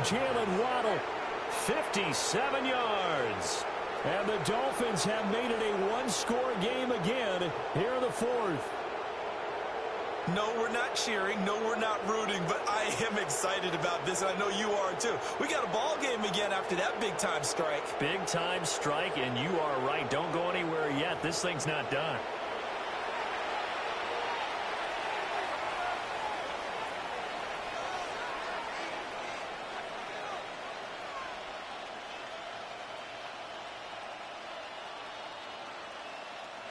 Jalen Waddle, 57 yards. And the Dolphins have made it a one-score game again here in the fourth. No, we're not cheering. No, we're not rooting, but I am excited about this, and I know you are too. We got a ball game again after that big-time strike. Big-time strike, and you are right. Don't go anywhere yet. This thing's not done.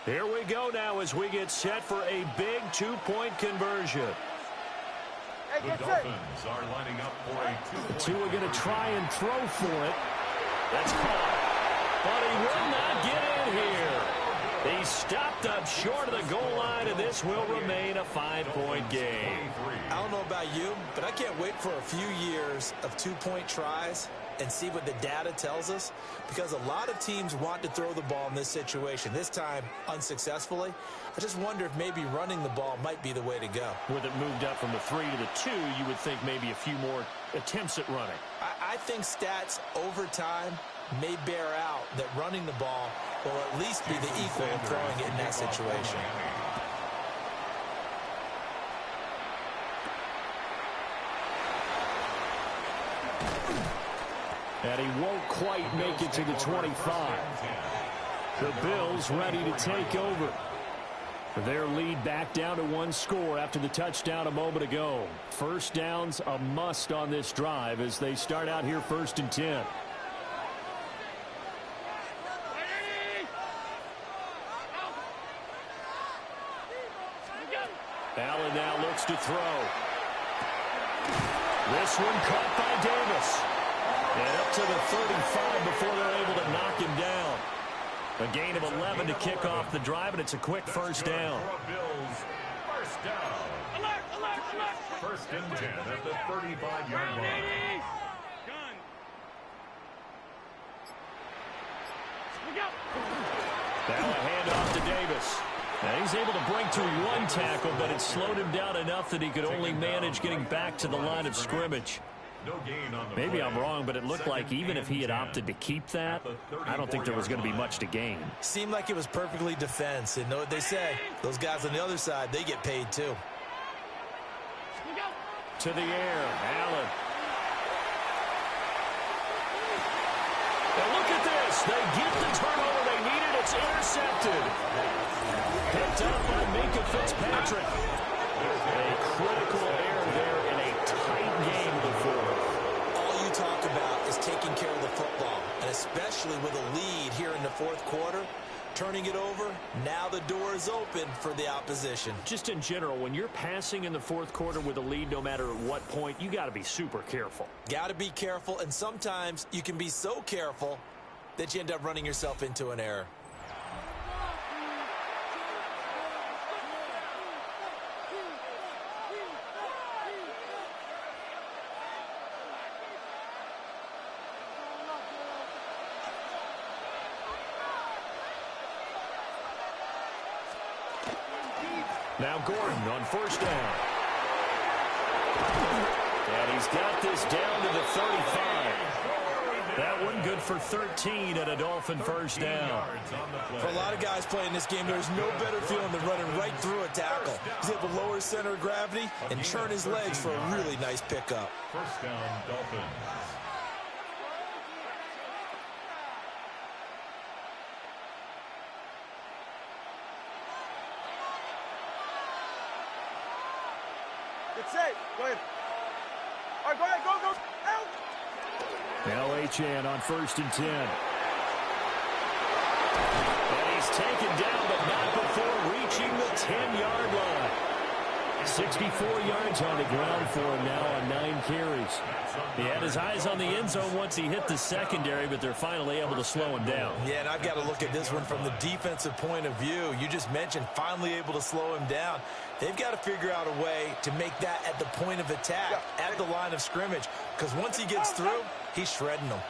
Here we go now as we get set for a big two-point conversion. The Dolphins are lining up for a two-point Tua going to try and throw for it. That's caught. But he will not get in here. He stopped up short of the goal line, and this will remain a 5-point game. I don't know about you, but I can't wait for a few years of two-point tries and see what the data tells us, because a lot of teams want to throw the ball in this situation, this time unsuccessfully. I just wonder if maybe running the ball might be the way to go. With it moved up from the 3 to the 2, you would think maybe a few more attempts at running. I think stats over time may bear out that running the ball will at least be the equal of throwing it in that situation. And he won't quite make it to the 25. The Bills ready to take over. Their lead back down to one score after the touchdown a moment ago. First down's a must on this drive as they start out here 1st and 10. Allen now looks to throw. This one caught by Davis. And up to the 35 before they're able to knock him down. A gain of 11 to kick off the drive, and it's a quick first down. First down. Alert, alert, alert. First and 10 at the 35-yard line. Gun. We go. Now a handoff to Davis. And he's able to break through one tackle, but it slowed him down enough that he could only manage getting back to the line of scrimmage. No gain on the Maybe play. I'm wrong, but it looked like even if he had opted to keep that, I don't think there was going to be much to gain. Seemed like it was perfectly defense. And know what they say? Those guys on the other side, they get paid too. We go. To the air, Allen. Now look at this. They get the turnover they needed. It's intercepted. Picked up by Minkah Fitzpatrick. A critical error there in a tight game before. All you talk about is taking care of the football, and especially with a lead here in the fourth quarter, turning it over, now the door is open for the opposition. Just in general, when you're passing in the fourth quarter with a lead, no matter at what point, you got to be super careful. Got to be careful, and sometimes you can be so careful that you end up running yourself into an error. Now Gordon on first down. And he's got this down to the 35. That one good for 13 and a Dolphin first down. For a lot of guys playing this game, there's no better feeling than running right through a tackle. He's able to lower his center of gravity and churn his legs for a really nice pickup. First down, Dolphins. It's safe. Go ahead. All right, go ahead. Go, go. Out. Now Achane on first and 10. And he's taken down, but not before reaching the 10-yard line. 64 yards on the ground for him now on 9 carries. He had his eyes on the end zone once he hit the secondary, but they're finally able to slow him down. Yeah, and I've got to look at this one from the defensive point of view. You just mentioned finally able to slow him down. They've got to figure out a way to make that at the point of attack, at the line of scrimmage, because once he gets through, he's shredding them.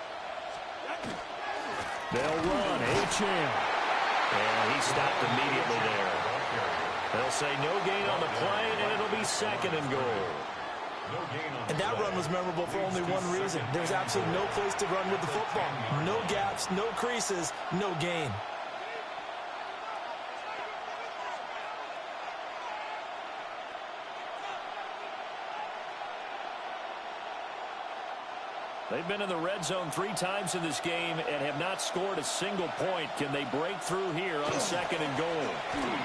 They'll run, Achane. And he stopped immediately there. They'll say no gain on the play, and it'll be second and goal. And that run was memorable for only one reason. There's absolutely no place to run with the football. No gaps, no creases, no gain. They've been in the red zone 3 times in this game and have not scored a single point. Can they break through here on second and goal?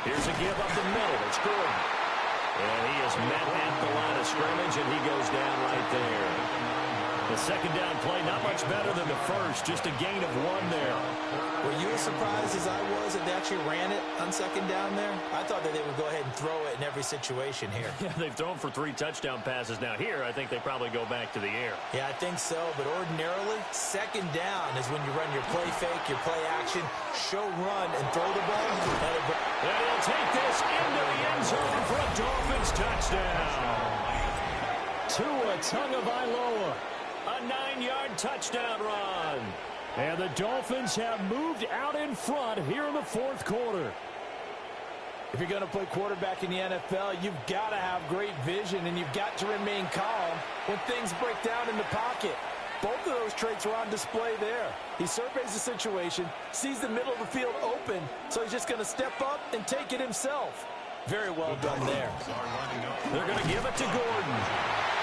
Here's a give up the middle. It's Gordon. And he is met at the line of scrimmage, and he goes down right there. The second down play, not much better than the first, just a gain of 1 there. Were you as surprised as I was that they actually ran it on second down there? I thought that they would go ahead and throw it in every situation here. Yeah, they've thrown for 3 touchdown passes. Now here, I think they probably go back to the air. Yeah, I think so, but ordinarily, second down is when you run your play fake, your play action, show run, and throw the ball. And he'll take this into the end zone for a Dolphins touchdown. Tua Tagovailoa, a 9-yard touchdown run. And the Dolphins have moved out in front here in the fourth quarter. If you're going to play quarterback in the NFL, you've got to have great vision, and you've got to remain calm when things break down in the pocket. Both of those traits were on display there. He surveys the situation, sees the middle of the field open, so he's just going to step up and take it himself. Very well done there. They're going to give it to Gordon.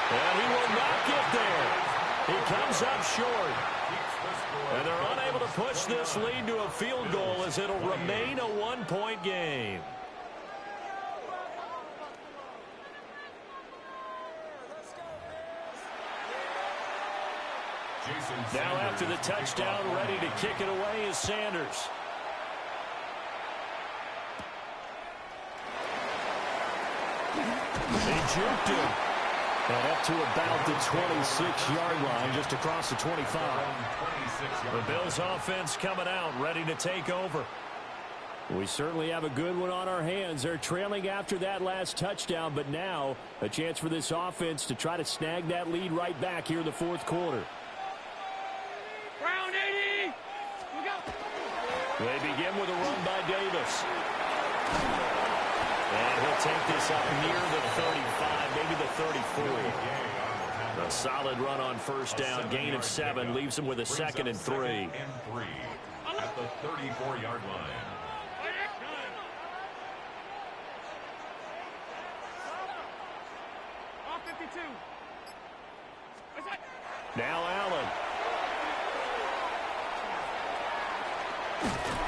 And he will not get there. He comes up short. And they're unable to push this lead to a field goal as it'll remain a 1-point game. Now after the touchdown, ready to kick it away is Sanders. They juked him. And up to about the 26-yard line, just across the 25. The Bills offense coming out, ready to take over. We certainly have a good one on our hands. They're trailing after that last touchdown, but now a chance for this offense to try to snag that lead right back here in the fourth quarter. Round 80. We go. They begin with a run by Davis. And he'll take this up near the 35, maybe the 34. A solid run on first down. Gain of 7 leaves him with a second and 3. At the 34-yard line. Off 52. Now Allen.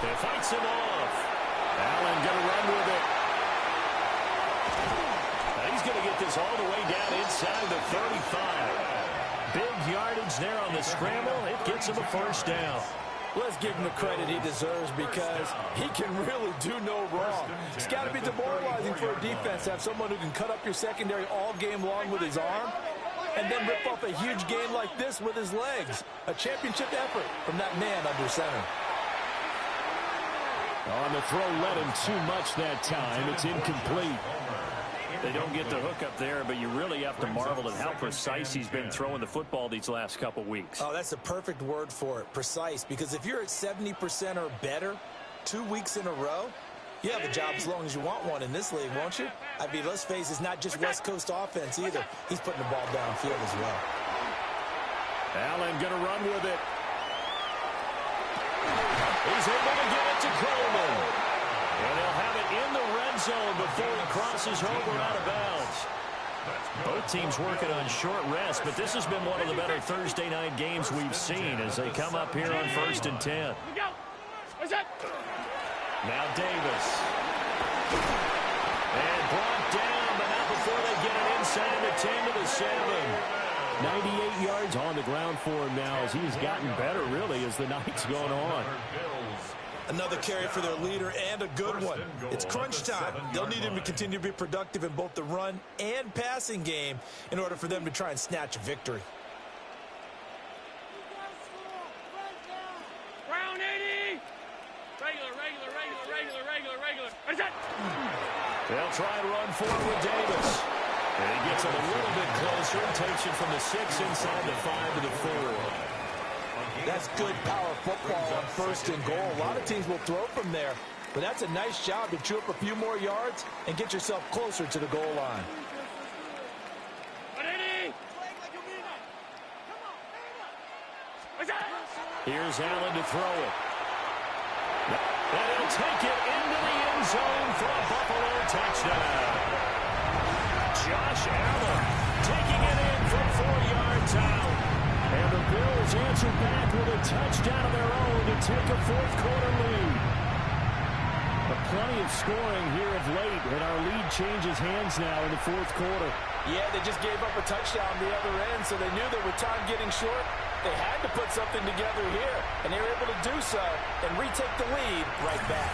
They fights him off. Allen going to run with it. He's going to get this all the way down inside the 35. Big yardage there on the scramble. It gets him a first down. Let's give him the credit he deserves because he can really do no wrong. It's got to be demoralizing for a defense to have someone who can cut up your secondary all game long with his arm and then rip off a huge game like this with his legs. A championship effort from that man under center. On the throw, led him too much that time. It's incomplete. They don't get the hook up there, but you really have to marvel at how precise he's been throwing the football these last couple weeks. Oh, that's the perfect word for it, precise, because if you're at 70% or better 2 weeks in a row, you have a job as long as you want one in this league, won't you? I mean, let's face it, it's not just West Coast offense either. He's putting the ball downfield as well. Allen going to run with it. He's able to get it to Coleman. And they'll have it in the red zone before he crosses over out of bounds. Both teams working on short rest, but this has been one of the better Thursday night games we've seen as they come up here on 1st and 10. Now Davis. And brought down, but not before they get it inside the 10 to the 7. 98 yards on the ground for him now as he's gotten better, really, as the night's gone on. Another carry for their leader and a good one. It's crunch time. They'll need him to continue to be productive in both the run and passing game in order for them to try and snatch a victory. Round 80. Regular. They'll try and run forward with Davis. And he gets it a little bit closer and takes it from the 6 inside the 5 to the 4. That's good power football on 1st and goal. A lot of teams will throw from there, but that's a nice job to chew up a few more yards and get yourself closer to the goal line. Here's Allen to throw it. And he'll take it into the end zone for a Buffalo touchdown. Josh Allen taking it in from 4 yards out. And the Bills answer back with a touchdown of their own to take a fourth-quarter lead. But plenty of scoring here of late, and our lead changes hands now in the fourth quarter. Yeah, they just gave up a touchdown the other end, so they knew that with time getting short, they had to put something together here, and they were able to do so and retake the lead right back.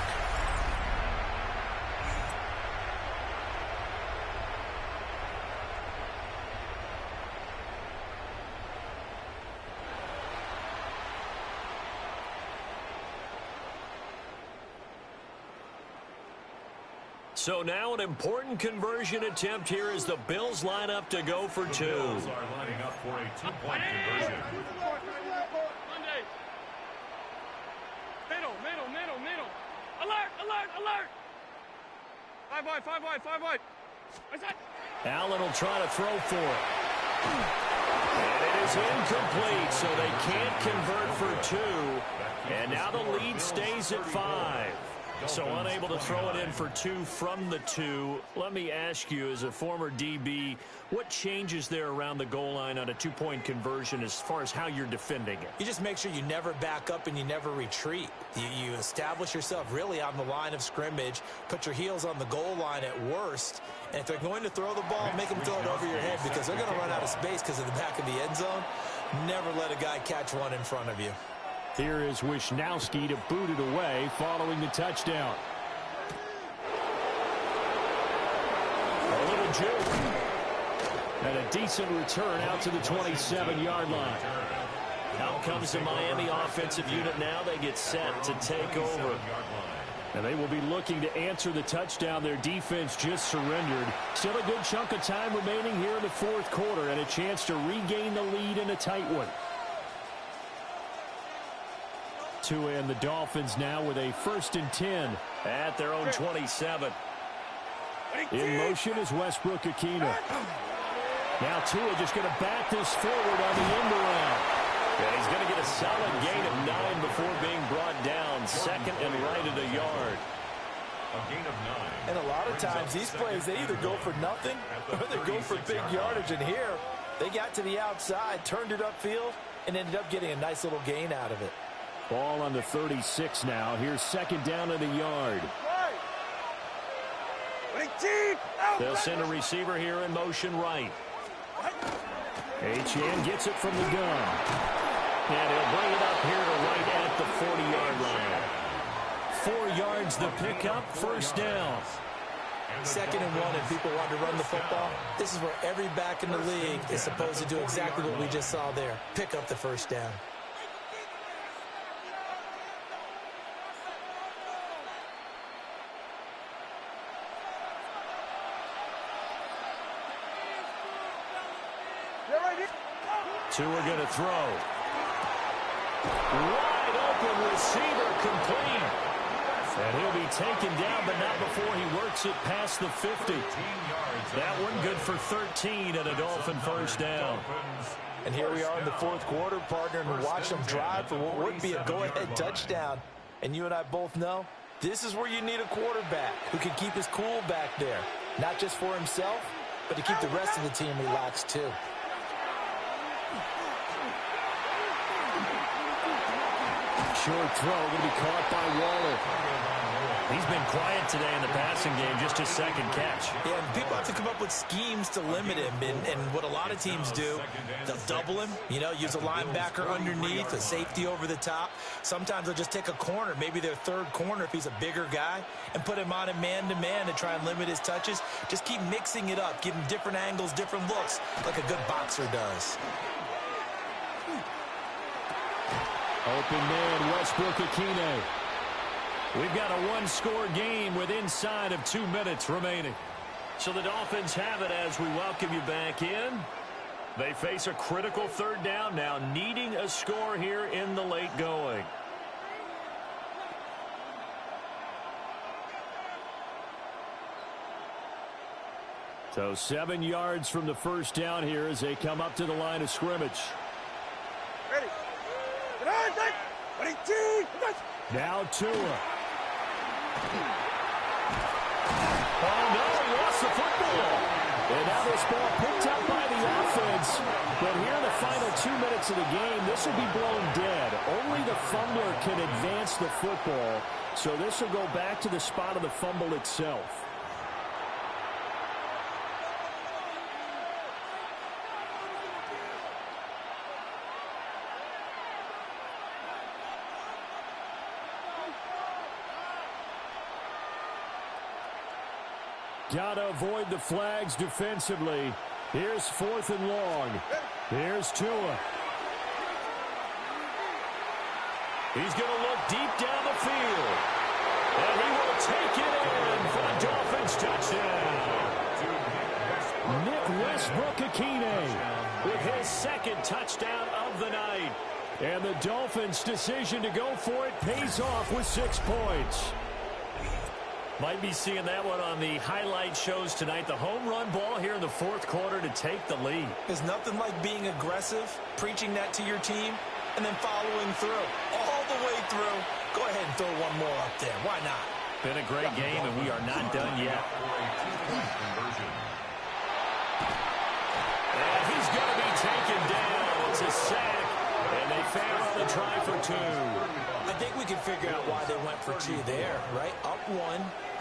So now an important conversion attempt here as the Bills line up to go for 2. The Bills are lining up for a 2-point conversion. Middle. Alert. 5 wide. Allen will try to throw for it. And it is incomplete, so they can't convert for 2. And now the lead stays at 5. So unable to throw it in for 2 from the 2. Let me ask you, as a former DB, what changes there around the goal line on a 2-point conversion as far as how you're defending it? You just make sure you never back up and you never retreat. You establish yourself really on the line of scrimmage, put your heels on the goal line at worst, and if they're going to throw the ball, make them throw it over your head because they're going to run out of space because of the back of the end zone. Never let a guy catch one in front of you. Here is Wisnowski to boot it away following the touchdown. A little juke. And a decent return out to the 27-yard line. Out comes the Miami offensive unit now. They get set to take over. And they will be looking to answer the touchdown their defense just surrendered. Still a good chunk of time remaining here in the fourth quarter and a chance to regain the lead in a tight one. Tua and the Dolphins now with a 1st and 10 at their own 27. In motion is Westbrook-Ikhine. Now Tua just going to back this forward on the end around. And he's going to get a solid gain of 9 before being brought down. 2nd and right at a yard. A gain of 9. And a lot of times these plays, they either go for nothing or they go for big yardage. And here, they got to the outside, turned it upfield, and ended up getting a nice little gain out of it. Ball on the 36 now. Here's 2nd down and a yard. They'll send a receiver here in motion right. Achane gets it from the gun. And he'll bring it up here to right at the 40-yard line. 4 yards the pickup, 1st down. 2nd and 1, and people want to run the football. This is where every back in the league is supposed to do exactly what we just saw there. Pick up the 1st down. Tua going to throw. Wide open receiver complete. And he'll be taken down, but not before he works it past the 50. That one good for 13 and a Dolphin 1st down. And here we are in the fourth quarter, partner, and watch them drive for what would be a go-ahead touchdown. And you and I both know this is where you need a quarterback who can keep his cool back there. Not just for himself, but to keep the rest of the team relaxed too. Short throw going to be caught by Waller. He's been quiet today in the passing game, just his 2nd catch. Yeah, and people have to come up with schemes to limit him. And what a lot of teams do, they'll double him, use a linebacker underneath, a safety over the top. Sometimes they'll just take a corner, maybe their 3rd corner if he's a bigger guy, and put him on a man-to-man to try and limit his touches. Just keep mixing it up, give him different angles, different looks, like a good boxer does. Open man, Westbrook-Ikhine. We've got a 1-score game with inside of 2 minutes remaining. So the Dolphins have it as we welcome you back in. They face a critical 3rd down now, needing a score here in the late going. So 7 yards from the 1st down here as they come up to the line of scrimmage. Ready. Now Tua. Oh, no, he lost the football. And now this ball picked up by the offense. But here in the final 2 minutes of the game, this will be blown dead. Only the fumbler can advance the football. So this will go back to the spot of the fumble itself. Got to avoid the flags defensively. Here's 4th and long. Here's Tua. He's going to look deep down the field. And he will take it in for the Dolphins touchdown. Nick Westbrook-Ikhine with his 2nd touchdown of the night. And the Dolphins' decision to go for it pays off with 6 points. Might be seeing that one on the highlight shows tonight. The home run ball here in the 4th quarter to take the lead. There's nothing like being aggressive, preaching that to your team, and then following through. All the way through. Go ahead and throw one more up there. Why not? Been a great game, and we are not done yet. And he's going to be taken down. It's a sack, and they fail on the try for 2. I think we can figure out why they went for 2 there, right? Up 1,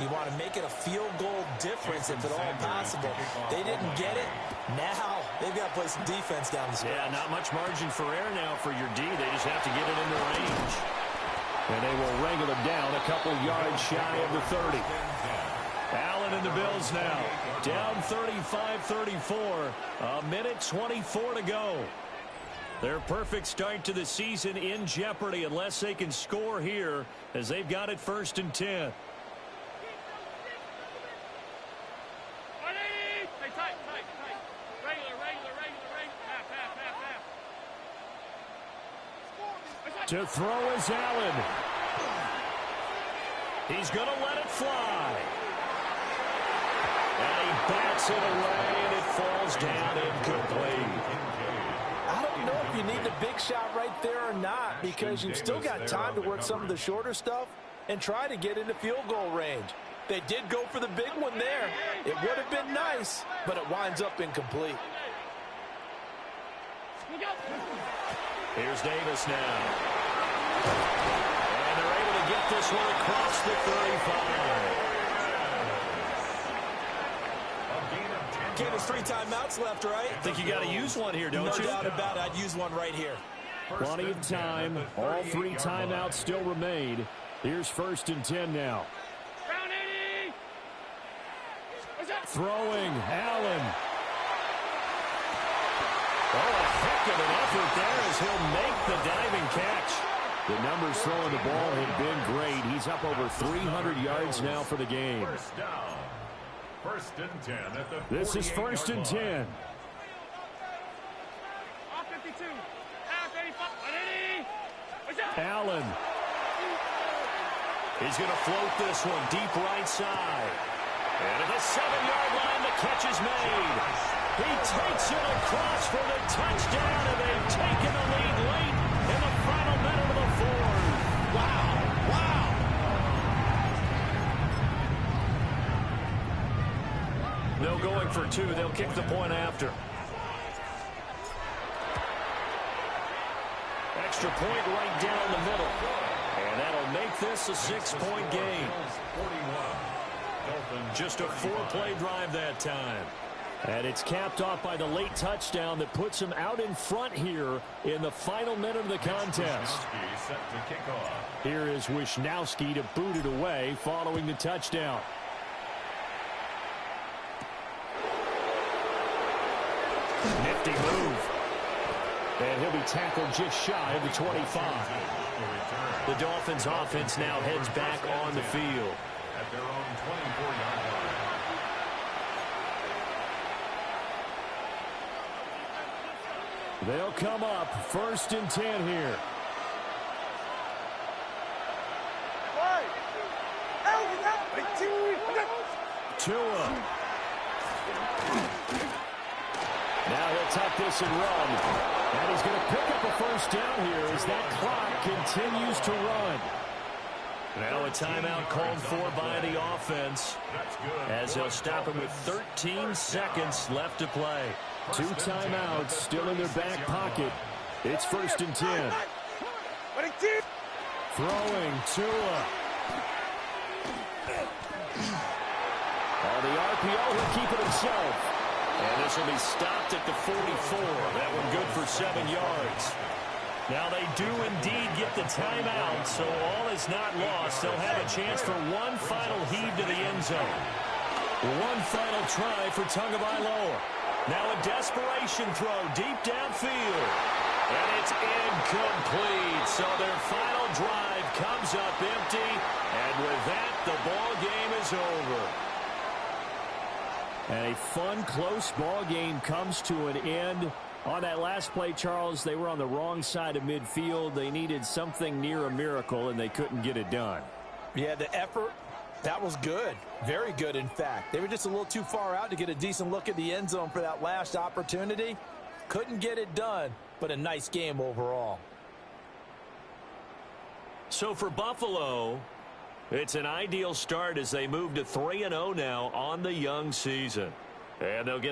you want to make it a field goal difference if at all possible. They didn't get it. Now they've got to play some defense down the stretch. Yeah, not much margin for error now for your D. They just have to get it into range. And they will wrangle him down a couple yards shy of the 30. Allen and the Bills now. Down 35-34. A minute 24 to go. Their perfect start to the season in jeopardy unless they can score here as they've got it 1st and 10. To throw is Allen. He's going to let it fly. And he bats it away, and it falls down incomplete. I don't know if you need the big shot right there or not, because you've still got time to work some of the shorter stuff and try to get into field goal range. They did go for the big one there. It would have been nice, but it winds up incomplete. Here's Davis now. And they're able to get this one across the 35. Okay, there's 3 timeouts left, right? I think you got to use one here, don't you? No doubt about it. I'd use one right here. Plenty of time. All 3 timeouts still remain. Here's 1st and 10 now. Throwing, Allen. Oh, a heck of an effort there as he'll make the diving catch. The numbers throwing the ball have been great. He's up over 300 yards now for the game. First down. 1st and 10 at the This is 1st and 10. Allen. He's going to float this one deep right side. And at the 7-yard line, the catch is made. He takes it across for the touchdown, and they've taken the lead late in the final minute of the 4th. Wow, wow. No going for 2. They'll kick the point after. Extra point right down the middle. And that'll make this a 6-point game. Just a 4-play drive that time. And it's capped off by the late touchdown that puts him out in front here in the final minute of the contest. Here is Wisnowski to boot it away following the touchdown. Nifty move. And he'll be tackled just shy of the 25. The Dolphins offense now heads back on the field. At their own 24-yard line. They'll come up 1st and 10 here. Tua. Now he'll tuck this and run. And he's going to pick up a 1st down here as that clock continues to run. Now a timeout called for by the offense as they'll stop him with 13 seconds left to play. 2 timeouts still in their back pocket. It's 1st and 10. Throwing Tua. The RPO, he'll keep it himself. And this will be stopped at the 44. That one good for 7 yards. Now they do indeed get the timeout, so all is not lost. They'll have a chance for one final heave to the end zone. One final try for Tagovailoa. Now a desperation throw deep downfield. And it's incomplete. So their final drive comes up empty. And with that, the ball game is over. And a fun, close ball game comes to an end. On that last play, Charles, they were on the wrong side of midfield. They needed something near a miracle, and they couldn't get it done. Yeah, the effort, that was good. Very good, in fact. They were just a little too far out to get a decent look at the end zone for that last opportunity. Couldn't get it done, but a nice game overall. So for Buffalo, it's an ideal start as they move to 3-0 now on the young season. And they'll get